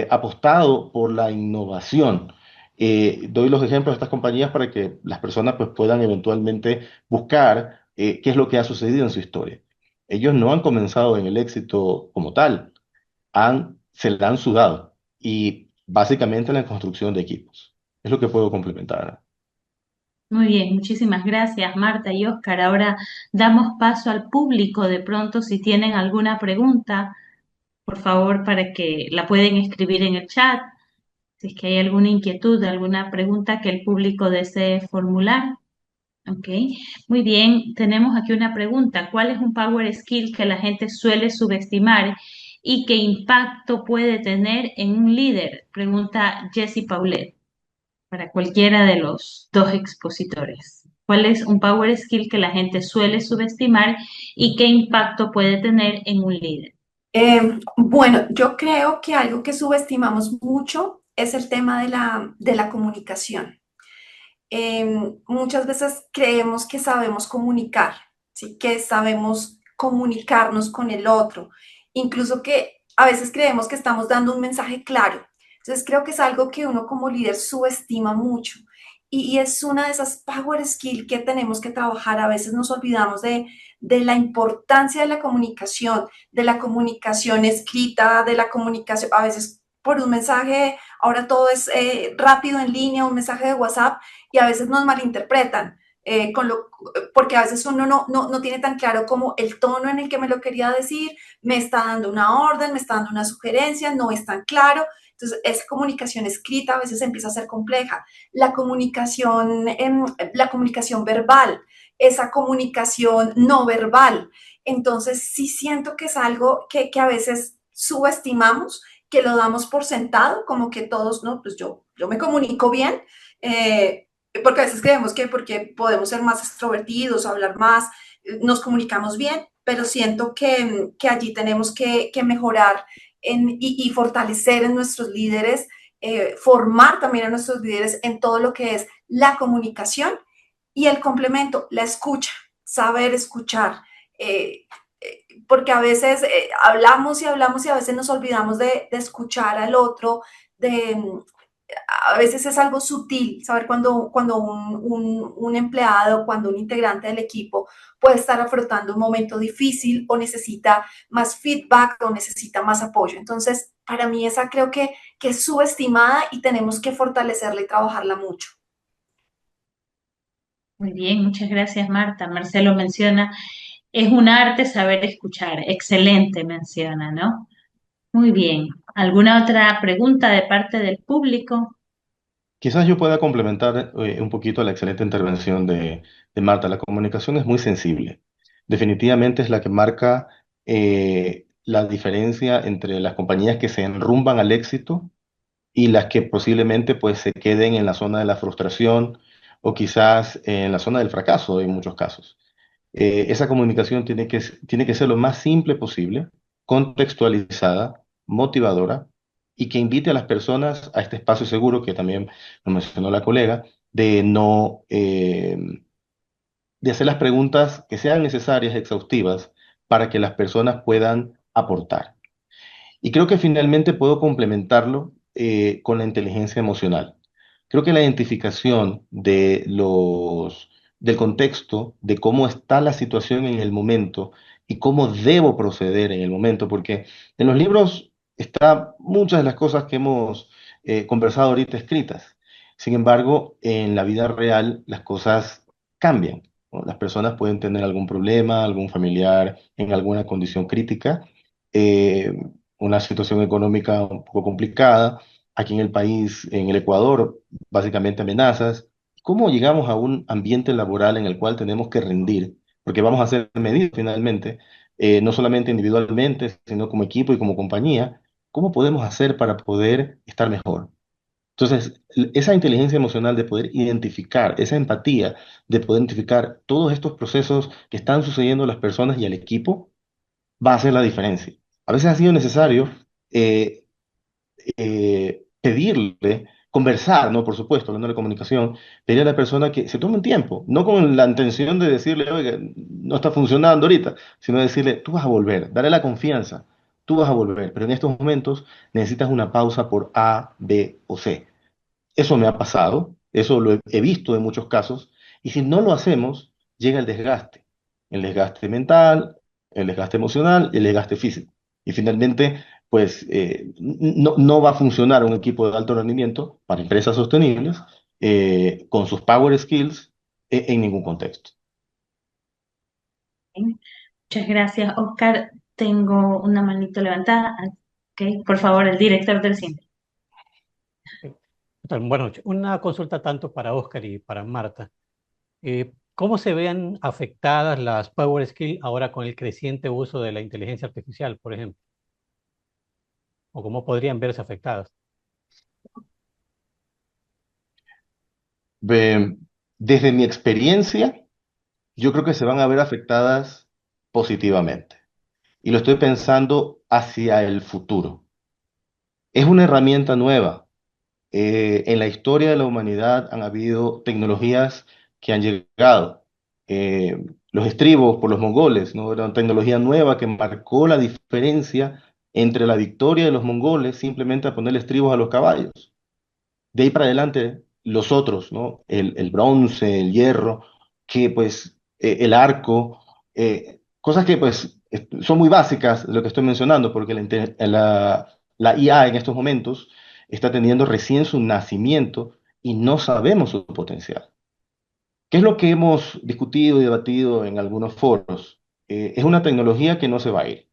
[SPEAKER 3] apostado por la innovación Doy los ejemplos de estas compañías para que las personas pues, puedan eventualmente buscar qué es lo que ha sucedido en su historia. Ellos no han comenzado en el éxito como tal, se la han sudado y básicamente en la construcción de equipos. Es lo que puedo complementar.
[SPEAKER 1] Muy bien, muchísimas gracias Marta y Oscar. Ahora damos paso al público de pronto si tienen alguna pregunta, por favor, para que la pueden escribir en el chat. Si es que hay alguna inquietud, alguna pregunta que el público desee formular. Ok, muy bien. Tenemos aquí una pregunta. ¿Cuál es un power skill que la gente suele subestimar y qué impacto puede tener en un líder? Pregunta Jessie Paulet para cualquiera de los dos expositores. ¿Cuál es un power skill que la gente suele subestimar y qué impacto puede tener en un líder?
[SPEAKER 5] Bueno, yo creo que algo que subestimamos mucho es el tema de la comunicación. Muchas veces creemos que sabemos comunicar, ¿sí? Que sabemos comunicarnos con el otro, incluso que a veces creemos que estamos dando un mensaje claro. Entonces creo que es algo que uno como líder subestima mucho y es una de esas power skills que tenemos que trabajar. A veces nos olvidamos de la importancia de la comunicación escrita, de la comunicación, a veces por un mensaje, ahora todo es rápido en línea, un mensaje de WhatsApp, y a veces nos malinterpretan, porque a veces uno no tiene tan claro como el tono en el que me lo quería decir, me está dando una orden, me está dando una sugerencia, no es tan claro. Entonces, esa comunicación escrita a veces empieza a ser compleja. La comunicación verbal, esa comunicación no verbal. Entonces, sí siento que es algo que a veces subestimamos, que lo damos por sentado, como que todos, no, pues yo me comunico bien, porque a veces creemos que porque podemos ser más extrovertidos, hablar más, nos comunicamos bien, pero siento que allí tenemos que mejorar y fortalecer en nuestros líderes, formar también a nuestros líderes en todo lo que es la comunicación y el complemento, la escucha, saber escuchar. Eh, Porque a veces hablamos y hablamos y a veces nos olvidamos de escuchar al otro, de, a veces es algo sutil saber cuando un empleado, cuando un integrante del equipo puede estar afrontando un momento difícil o necesita más feedback o necesita más apoyo. Entonces, para mí esa creo que es subestimada y tenemos que fortalecerla y trabajarla mucho.
[SPEAKER 1] Muy bien, muchas gracias Marta. Marcelo menciona, es un arte saber escuchar. Excelente menciona, ¿no? Muy bien. ¿Alguna otra pregunta de parte del público?
[SPEAKER 3] Quizás yo pueda complementar un poquito la excelente intervención de Marta. La comunicación es muy sensible. Definitivamente es la que marca la diferencia entre las compañías que se enrumban al éxito y las que posiblemente pues se queden en la zona de la frustración o quizás en la zona del fracaso en muchos casos. Esa comunicación tiene que ser lo más simple posible, contextualizada, motivadora y que invite a las personas a este espacio seguro que también nos mencionó la colega, de no, de hacer las preguntas que sean necesarias, exhaustivas, para que las personas puedan aportar. Y creo que finalmente puedo complementarlo con la inteligencia emocional. Creo que la identificación del contexto, de cómo está la situación en el momento y cómo debo proceder en el momento, porque en los libros están muchas de las cosas que hemos conversado ahorita escritas. Sin embargo, en la vida real las cosas cambian, ¿no? Las personas pueden tener algún problema, algún familiar en alguna condición crítica. eh, una situación económica un poco complicada. Aquí en el país, en el Ecuador, básicamente amenazas. ¿Cómo llegamos a un ambiente laboral en el cual tenemos que rendir? Porque vamos a ser medidos finalmente, no solamente individualmente, sino como equipo y como compañía. ¿Cómo podemos hacer para poder estar mejor? Entonces, esa inteligencia emocional de poder identificar, esa empatía, de poder identificar todos estos procesos que están sucediendo a las personas y al equipo, va a hacer la diferencia. A veces ha sido necesario eh, pedirle, conversar, ¿no? Por supuesto, hablando de comunicación, pedirle a la persona que se tome un tiempo, no con la intención de decirle, oiga, no está funcionando ahorita, sino decirle, tú vas a volver, darle la confianza, tú vas a volver, pero en estos momentos necesitas una pausa por A, B o C. Eso me ha pasado, eso lo he visto en muchos casos, y si no lo hacemos, llega el desgaste mental, el desgaste emocional, el desgaste físico. Y finalmente, pues no va a funcionar un equipo de alto rendimiento para empresas sostenibles con sus power skills en ningún contexto.
[SPEAKER 1] Muchas gracias, Oscar. Tengo una manito levantada. Ok, por favor, el director del cine.
[SPEAKER 2] Bueno, una consulta tanto para Oscar y para Marta. ¿Cómo se ven afectadas las Power Skills ahora con el creciente uso de la inteligencia artificial, por ejemplo? ¿O cómo podrían verse afectadas?
[SPEAKER 3] Ve- Desde mi experiencia, yo creo que se van a ver afectadas positivamente. Y lo estoy pensando hacia el futuro. Es una herramienta nueva. En la historia de la humanidad han habido tecnologías que han llegado. Los estribos por los mongoles, ¿no? Era una tecnología nueva que marcó la diferencia entre la victoria de los mongoles simplemente a ponerle estribos a los caballos. De ahí para adelante, los otros, ¿no? El bronce, el hierro, que pues el arco, cosas que pues son muy básicas lo que estoy mencionando, porque la IA en estos momentos está teniendo recién su nacimiento y no sabemos su potencial. ¿Qué es lo que hemos discutido y debatido en algunos foros? Es una tecnología que no se va a ir.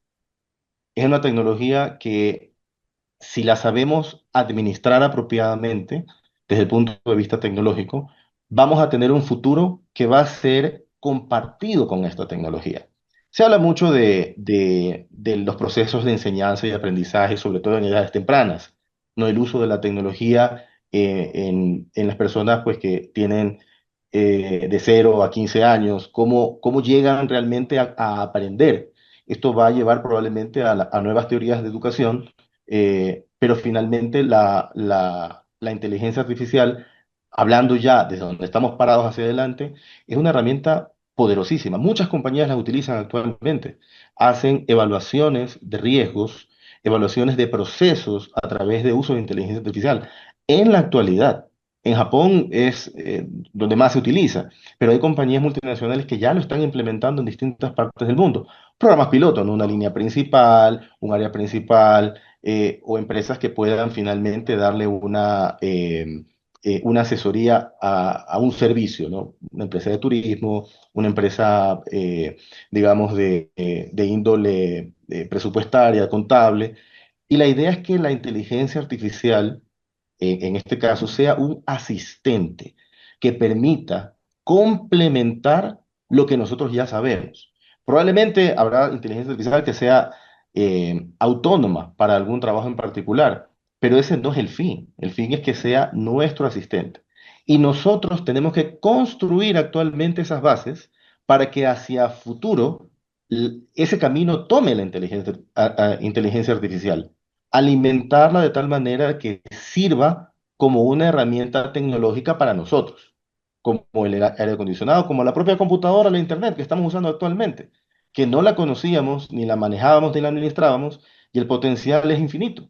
[SPEAKER 3] Es una tecnología que si la sabemos administrar apropiadamente desde el punto de vista tecnológico, vamos a tener un futuro que va a ser compartido con esta tecnología. Se habla mucho de los procesos de enseñanza y aprendizaje, sobre todo en edades tempranas, ¿no? El uso de la tecnología en las personas pues, que tienen de 0 a 15 años, cómo llegan realmente a aprender. Esto va a llevar probablemente a nuevas teorías de educación, pero finalmente la inteligencia artificial, hablando ya desde donde estamos parados hacia adelante, es una herramienta poderosísima. Muchas compañías la utilizan actualmente. Hacen evaluaciones de riesgos, evaluaciones de procesos a través de uso de inteligencia artificial. En la actualidad, en Japón es donde más se utiliza, pero hay compañías multinacionales que ya lo están implementando en distintas partes del mundo. Programas piloto, ¿no? Una línea principal, un área principal, o empresas que puedan finalmente darle una asesoría a un servicio, ¿no? Una empresa de turismo, una empresa, digamos, de índole presupuestaria, contable. Y la idea es que la inteligencia artificial, en este caso, sea un asistente que permita complementar lo que nosotros ya sabemos. Probablemente habrá inteligencia artificial que sea autónoma para algún trabajo en particular, pero ese no es el fin. El fin es que sea nuestro asistente. Y nosotros tenemos que construir actualmente esas bases para que hacia futuro ese camino tome la inteligencia artificial, alimentarla de tal manera que sirva como una herramienta tecnológica para nosotros, como el aire acondicionado, como la propia computadora, la internet que estamos usando actualmente, que no la conocíamos, ni la manejábamos, ni la administrábamos, y el potencial es infinito.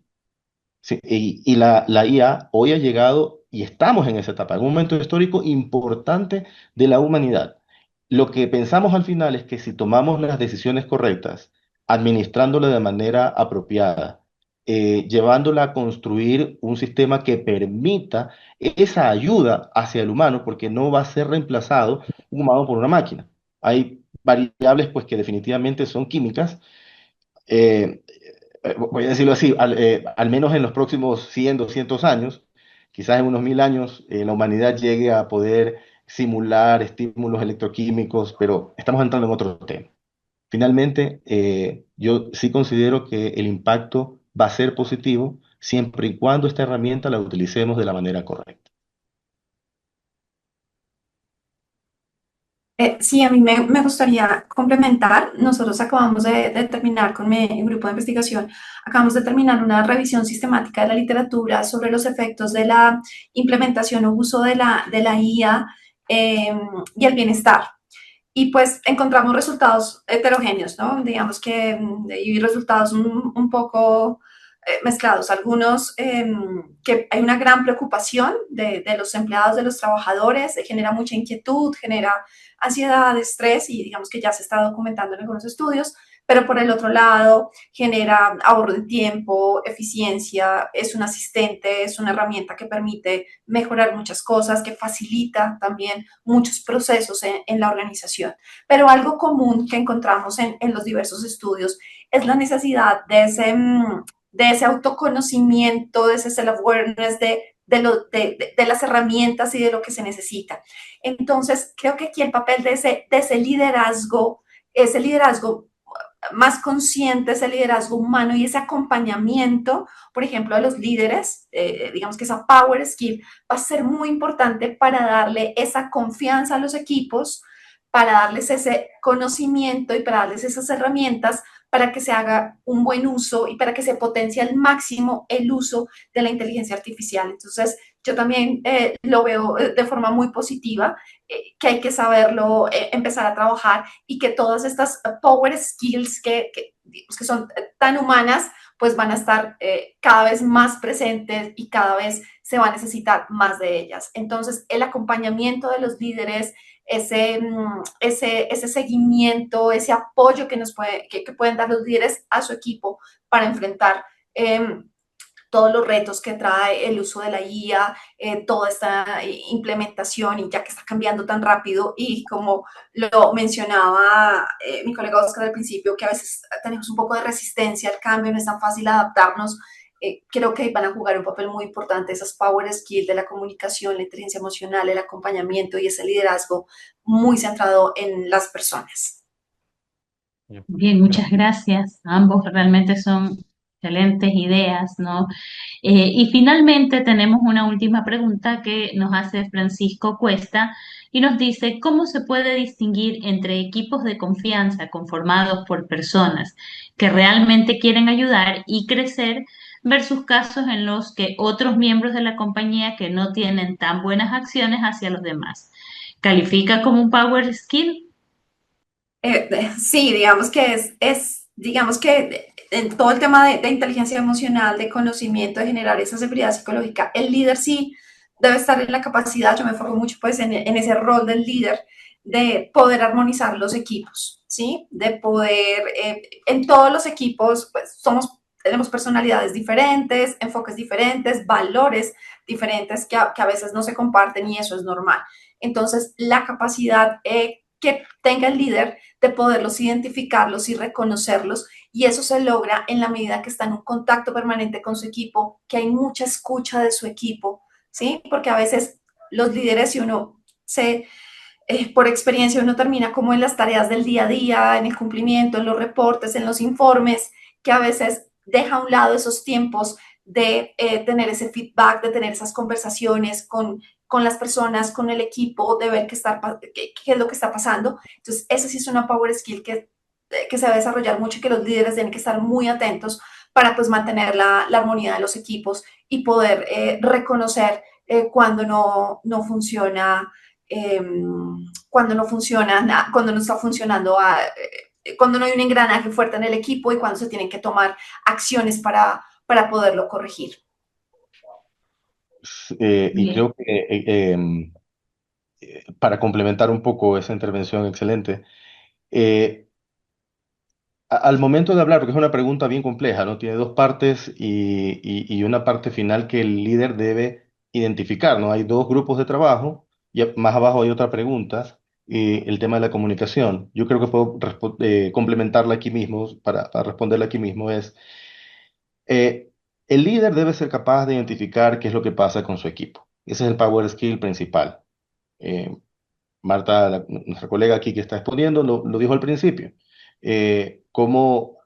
[SPEAKER 3] Sí, y la IA hoy ha llegado y estamos en esa etapa, en un momento histórico importante de la humanidad. Lo que pensamos al final es que si tomamos las decisiones correctas, administrándola de manera apropiada, llevándola a construir un sistema que permita esa ayuda hacia el humano, porque no va a ser reemplazado un humano por una máquina. Hay variables pues que definitivamente son químicas, eh, voy a decirlo así, al menos en los próximos 100, 200 años, quizás en unos 1000 años, la humanidad llegue a poder simular estímulos electroquímicos, pero estamos entrando en otro tema. Finalmente, yo sí considero que el impacto va a ser positivo siempre y cuando esta herramienta la utilicemos de la manera correcta.
[SPEAKER 5] Sí, a mí me gustaría complementar. Nosotros acabamos de terminar con mi grupo de investigación, acabamos de terminar una revisión sistemática de la literatura sobre los efectos de la implementación o uso de la IA y el bienestar. Y pues encontramos resultados heterogéneos, ¿no? Digamos que y resultados un poco mezclados. Algunos que hay una gran preocupación de los empleados, de los trabajadores, genera mucha inquietud, genera ansiedad, estrés y digamos que ya se está documentando en algunos estudios, pero por el otro lado genera ahorro de tiempo, eficiencia, es un asistente, es una herramienta que permite mejorar muchas cosas, que facilita también muchos procesos en la organización. Pero algo común que encontramos en los diversos estudios es la necesidad de ese autoconocimiento, de ese self-awareness, de las herramientas y de lo que se necesita. Entonces, creo que aquí el papel de ese liderazgo más consciente, ese liderazgo humano y ese acompañamiento, por ejemplo, de los líderes, digamos que esa power skill va a ser muy importante para darle esa confianza a los equipos, para darles ese conocimiento y para darles esas herramientas para que se haga un buen uso y para que se potencie al máximo el uso de la inteligencia artificial. Entonces, yo también lo veo de forma muy positiva, que hay que saberlo, empezar a trabajar y que todas estas power skills que son tan humanas, pues van a estar cada vez más presentes y cada vez se va a necesitar más de ellas. Entonces, el acompañamiento de los líderes, ese seguimiento, ese apoyo que pueden dar los líderes a su equipo para enfrentar todos los retos que trae el uso de la IA, toda esta implementación y ya que está cambiando tan rápido y como lo mencionaba mi colega Oscar al principio, que a veces tenemos un poco de resistencia al cambio, no es tan fácil adaptarnos, creo que van a jugar un papel muy importante esas power skills de la comunicación, la inteligencia emocional, el acompañamiento y ese liderazgo muy centrado en las personas.
[SPEAKER 1] Bien, muchas gracias. Ambos realmente son excelentes ideas, ¿no? Y finalmente tenemos una última pregunta que nos hace Francisco Cuesta y nos dice, ¿cómo se puede distinguir entre equipos de confianza conformados por personas que realmente quieren ayudar y crecer versus casos en los que otros miembros de la compañía que no tienen tan buenas acciones hacia los demás? ¿Califica como un power skill?
[SPEAKER 5] Sí, digamos que digamos que en todo el tema de inteligencia emocional, de conocimiento, de generar esa seguridad psicológica, el líder sí debe estar en la capacidad, yo me enfoco mucho pues en ese rol del líder, de poder armonizar los equipos, ¿sí? De poder, en todos los equipos, pues tenemos personalidades diferentes, enfoques diferentes, valores diferentes que a veces no se comparten y eso es normal. Entonces, la capacidad que tenga el líder de poderlos identificarlos y reconocerlos, y eso se logra en la medida que está en un contacto permanente con su equipo, que hay mucha escucha de su equipo, ¿sí? Porque a veces los líderes, si uno por experiencia, uno termina como en las tareas del día a día, en el cumplimiento, en los reportes, en los informes, que a veces deja a un lado esos tiempos de tener ese feedback, de tener esas conversaciones con las personas, con el equipo, de ver qué es lo que está pasando. Entonces, eso sí es una power skill que se debe desarrollar mucho y que los líderes tienen que estar muy atentos para pues mantener la armonía de los equipos y poder reconocer cuando no funciona, cuando no funciona, cuando no está funcionando, cuando no hay un engranaje fuerte en el equipo y cuando se tienen que tomar acciones para poderlo corregir.
[SPEAKER 3] Y
[SPEAKER 1] Bien.
[SPEAKER 3] creo que para complementar un poco esa intervención excelente, eh, al momento de hablar, porque es una pregunta bien compleja, ¿no? Tiene dos partes y una parte final que el líder debe identificar, ¿no? Hay dos grupos de trabajo y más abajo hay otra pregunta, el tema de la comunicación. Yo creo que puedo complementarla aquí mismo, para responderla aquí mismo, eh, el líder debe ser capaz de identificar qué es lo que pasa con su equipo. Ese es el power skill principal. Eh, Marta, nuestra colega aquí que está exponiendo, lo dijo al principio, cómo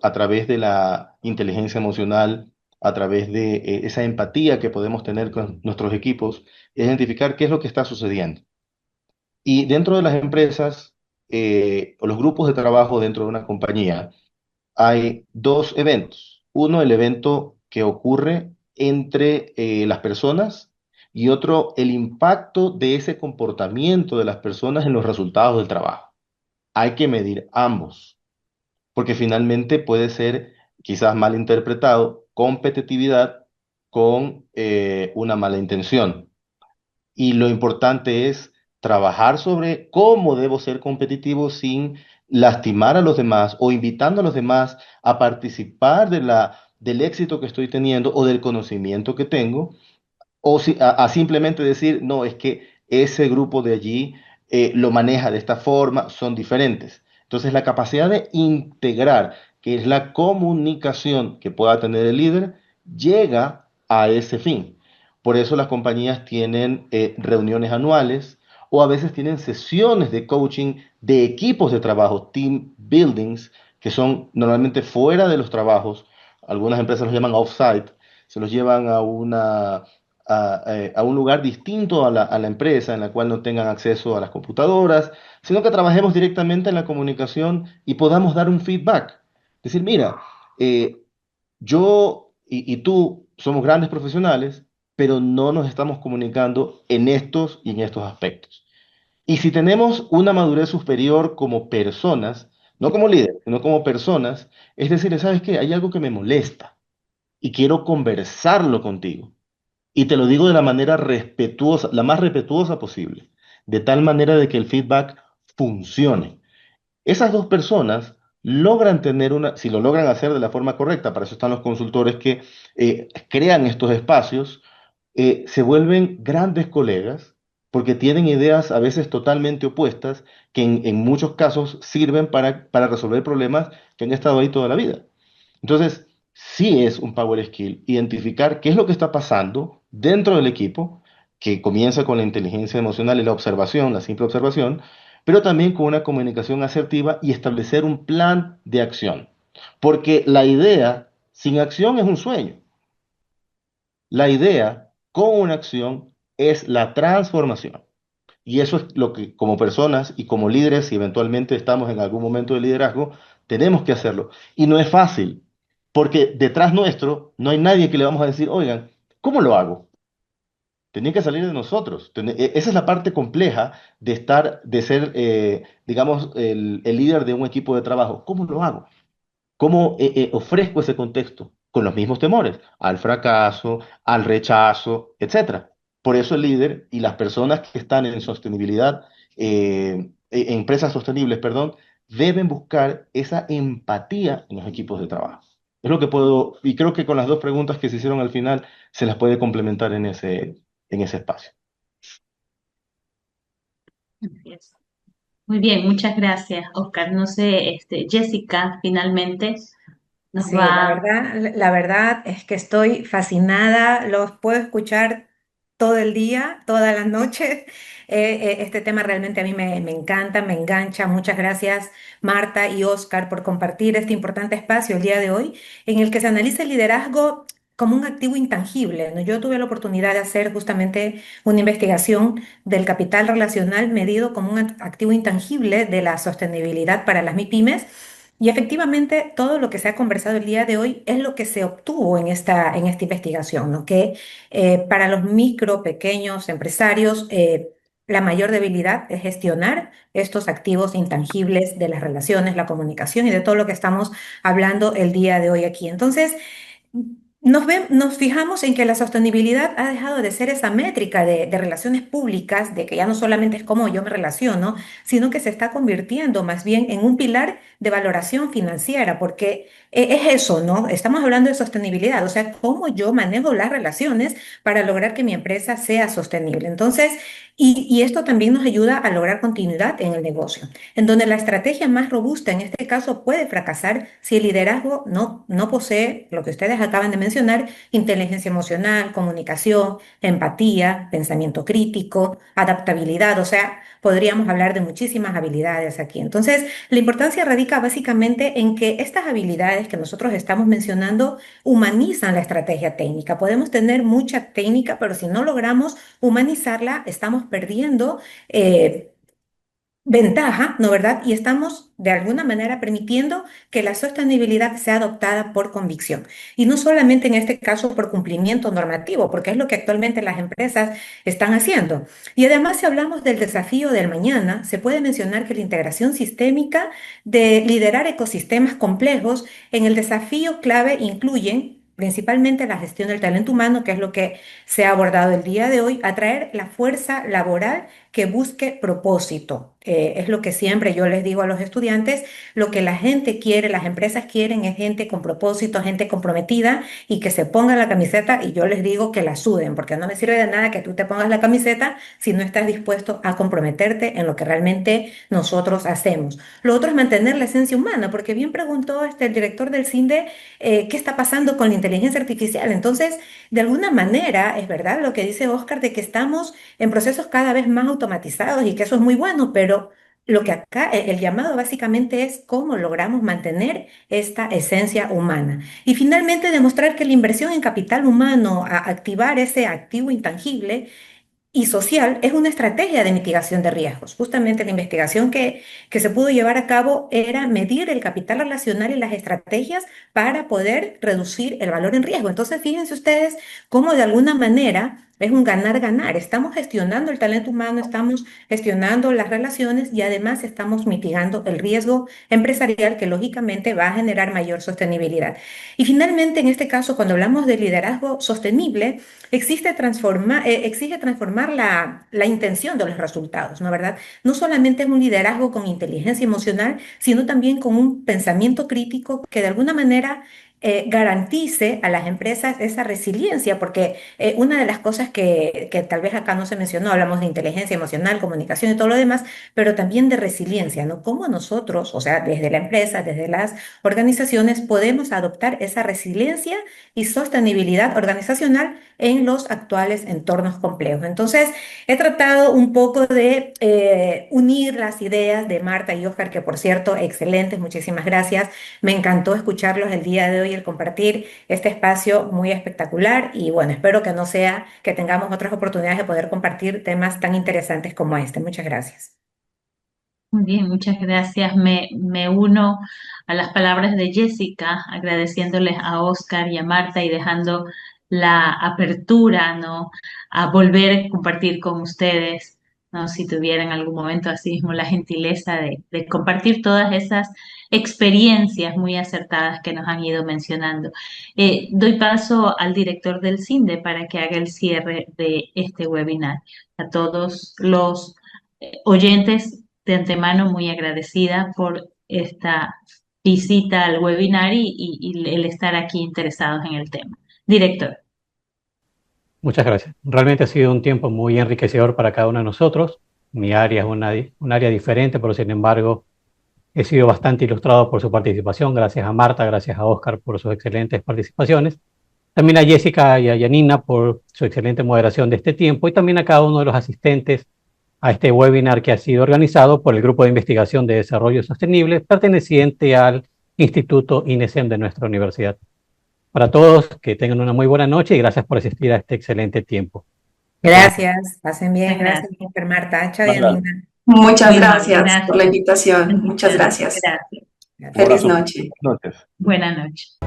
[SPEAKER 3] a través de la inteligencia emocional, a través de esa empatía que podemos tener con nuestros equipos, identificar qué es lo que está sucediendo. Y dentro de las empresas o los grupos de trabajo dentro de una compañía, hay dos eventos. Uno, el evento que ocurre entre las personas y otro, el impacto de ese comportamiento de las personas en los resultados del trabajo. Hay que medir ambos, porque finalmente puede ser quizás mal interpretado competitividad con una mala intención. Y lo importante es trabajar sobre cómo debo ser competitivo sin lastimar a los demás o invitando a los demás a participar del éxito que estoy teniendo o del conocimiento que tengo, o a simplemente decir, no, es que ese grupo de allí lo maneja de esta forma, son diferentes. Entonces, la capacidad de integrar, que es la comunicación que pueda tener el líder, llega a ese fin. Por eso las compañías tienen reuniones anuales o a veces tienen sesiones de coaching de equipos de trabajo, team buildings, que son normalmente fuera de los trabajos. Algunas empresas los llaman off-site, se los llevan a un lugar distinto a la empresa, en la cual no tengan acceso a las computadoras, sino que trabajemos directamente en la comunicación y podamos dar un feedback. Decir, mira, eh, yo y tú somos grandes profesionales, pero no nos estamos comunicando en estos y en estos aspectos. Y si tenemos una madurez superior como personas, no como líderes, sino como personas, es decir, ¿sabes qué? Hay algo que me molesta y quiero conversarlo contigo. Y te lo digo de la manera respetuosa, la más respetuosa posible, de tal manera de que el feedback funcione. Esas dos personas logran tener una, si lo logran hacer de la forma correcta, para eso están los consultores que crean estos espacios, se vuelven grandes colegas porque tienen ideas a veces totalmente opuestas que en muchos casos sirven para resolver problemas que han estado ahí toda la vida. Entonces, sí es un power skill identificar qué es lo que está pasando dentro del equipo, que comienza con la inteligencia emocional y la observación, la simple observación, pero también con una comunicación asertiva y establecer un plan de acción. Porque la idea sin acción es un sueño. La idea con una acción es la transformación. Y eso es lo que como personas y como líderes, si eventualmente estamos en algún momento de liderazgo, tenemos que hacerlo. Y no es fácil, porque detrás nuestro no hay nadie que le vamos a decir, oigan, ¿cómo lo hago? Tenía que salir de nosotros. Esa es la parte compleja de estar, de ser, digamos, el líder de un equipo de trabajo. ¿Cómo lo hago? ¿Cómo ofrezco ese contexto? Con los mismos temores, al fracaso, al rechazo, etcétera. Por eso el líder y las personas que están en sostenibilidad, en empresas sostenibles, perdón, deben buscar esa empatía en los equipos de trabajo. Es lo que puedo, y creo que con las dos preguntas que se hicieron al final se las puede complementar en ese espacio.
[SPEAKER 1] Así es. Muy bien, muchas gracias, Oscar. No sé, Jessica finalmente nos
[SPEAKER 4] Sí,
[SPEAKER 1] va.
[SPEAKER 4] la verdad es que estoy fascinada, los puedo escuchar todo el día, todas las noches. Este tema realmente a mí me encanta, me engancha. Muchas gracias, Marta y Oscar, por compartir este importante espacio el día de hoy, en el que se analiza el liderazgo como un activo intangible, ¿no? Yo tuve la oportunidad de hacer justamente una investigación del capital relacional medido como un activo intangible de la sostenibilidad para las MIPYMES. Y efectivamente, todo lo que se ha conversado el día de hoy es lo que se obtuvo en esta investigación, ¿no? Que para los micro, pequeños empresarios, la mayor debilidad es gestionar estos activos intangibles de las relaciones, la comunicación y de todo lo que estamos hablando el día de hoy aquí. Entonces, nos fijamos en que la sostenibilidad ha dejado de ser esa métrica de relaciones públicas, de que ya no solamente es cómo yo me relaciono, sino que se está convirtiendo más bien en un pilar de valoración financiera, porque es eso, ¿no? Estamos hablando de sostenibilidad, o sea, cómo yo manejo las relaciones para lograr que mi empresa sea sostenible. Entonces, y esto también nos ayuda a lograr continuidad en el negocio, en donde la estrategia más robusta en este caso puede fracasar si el liderazgo no posee lo que ustedes acaban de mencionar: inteligencia emocional, comunicación, empatía, pensamiento crítico, adaptabilidad. O sea, podríamos hablar de muchísimas habilidades aquí. Entonces, la importancia radica básicamente en que estas habilidades que nosotros estamos mencionando humanizan la estrategia técnica. Podemos tener mucha técnica, pero si no logramos humanizarla, estamos perdiendo ventaja, ¿no verdad? Y estamos de alguna manera permitiendo que la sostenibilidad sea adoptada por convicción. Y no solamente en este caso por cumplimiento normativo, porque es lo que actualmente las empresas están haciendo. Y además, si hablamos del desafío del mañana, se puede mencionar que la integración sistémica de liderar ecosistemas complejos en el desafío clave incluyen principalmente la gestión del talento humano, que es lo que se ha abordado el día de hoy, atraer la fuerza laboral que busque propósito. Es lo que siempre yo les digo a los estudiantes, lo que la gente quiere, las empresas quieren es gente con propósito, gente comprometida y que se ponga la camiseta y yo les digo que la suden, porque no me sirve de nada que tú te pongas la camiseta si no estás dispuesto a comprometerte en lo que realmente nosotros hacemos. Lo otro es mantener la esencia humana, porque bien preguntó el director del CINDE qué está pasando con la inteligencia artificial. Entonces, de alguna manera, es verdad lo que dice Oscar de que estamos en procesos cada vez más automatizados y que eso es muy bueno, pero lo que acá, el llamado básicamente es cómo logramos mantener esta esencia humana. Y finalmente demostrar que la inversión en capital humano, a activar ese activo intangible, y social es una estrategia de mitigación de riesgos. Justamente la investigación que se pudo llevar a cabo era medir el capital relacional y las estrategias para poder reducir el valor en riesgo. Entonces, fíjense ustedes cómo de alguna manera es un ganar-ganar. Estamos gestionando el talento humano, estamos gestionando las relaciones y además estamos mitigando el riesgo empresarial que lógicamente va a generar mayor sostenibilidad. Y finalmente, en este caso, cuando hablamos de liderazgo sostenible, exige transformar la intención de los resultados, ¿no es verdad? No solamente es un liderazgo con inteligencia emocional, sino también con un pensamiento crítico que de alguna manera garantice a las empresas esa resiliencia, porque una de las cosas que tal vez acá no se mencionó, hablamos de inteligencia emocional, comunicación y todo lo demás, pero también de resiliencia, ¿no? Cómo nosotros, o sea, desde la empresa, desde las organizaciones, podemos adoptar esa resiliencia y sostenibilidad organizacional en los actuales entornos complejos. Entonces, he tratado un poco de unir las ideas de Marta y Oscar, que por cierto, excelentes, muchísimas gracias. Me encantó escucharlos el día de hoy, el compartir este espacio muy espectacular y bueno, espero que no sea que tengamos otras oportunidades de poder compartir temas tan interesantes como este. Muchas gracias.
[SPEAKER 1] Muy bien, muchas gracias. Me uno a las palabras de Jessica, agradeciéndoles a Oscar y a Marta y dejando la apertura, ¿no? A volver a compartir con ustedes, ¿no? Si tuvieran algún momento así mismo la gentileza de compartir todas esas experiencias muy acertadas que nos han ido mencionando. Doy paso al director del CINDE para que haga el cierre de este webinar. A todos los oyentes, de antemano muy agradecida por esta visita al webinar y el estar aquí interesados en el tema. Director.
[SPEAKER 2] Muchas gracias. Realmente ha sido un tiempo muy enriquecedor para cada uno de nosotros. Mi área es un área diferente, pero sin embargo he sido bastante ilustrado por su participación. Gracias a Marta, gracias a Oscar por sus excelentes participaciones. También a Jessica y a Yanina por su excelente moderación de este tiempo y también a cada uno de los asistentes a este webinar que ha sido organizado por el Grupo de Investigación de Desarrollo Sostenible perteneciente al Instituto INESEM de nuestra universidad. Para todos, que tengan una muy buena noche y gracias por asistir a este excelente tiempo.
[SPEAKER 4] Gracias, pasen bien.
[SPEAKER 1] Gracias.
[SPEAKER 4] Gracias, Oscar, Marta. Chao,
[SPEAKER 3] Vale.
[SPEAKER 4] Yanina.
[SPEAKER 5] Muchas
[SPEAKER 1] Bien,
[SPEAKER 5] gracias por la
[SPEAKER 1] gracias.
[SPEAKER 5] invitación. Muchas gracias.
[SPEAKER 1] Gracias.
[SPEAKER 3] Un
[SPEAKER 5] Feliz
[SPEAKER 3] abrazo.
[SPEAKER 5] noche.
[SPEAKER 3] Buenas noches.
[SPEAKER 1] Buenas noches.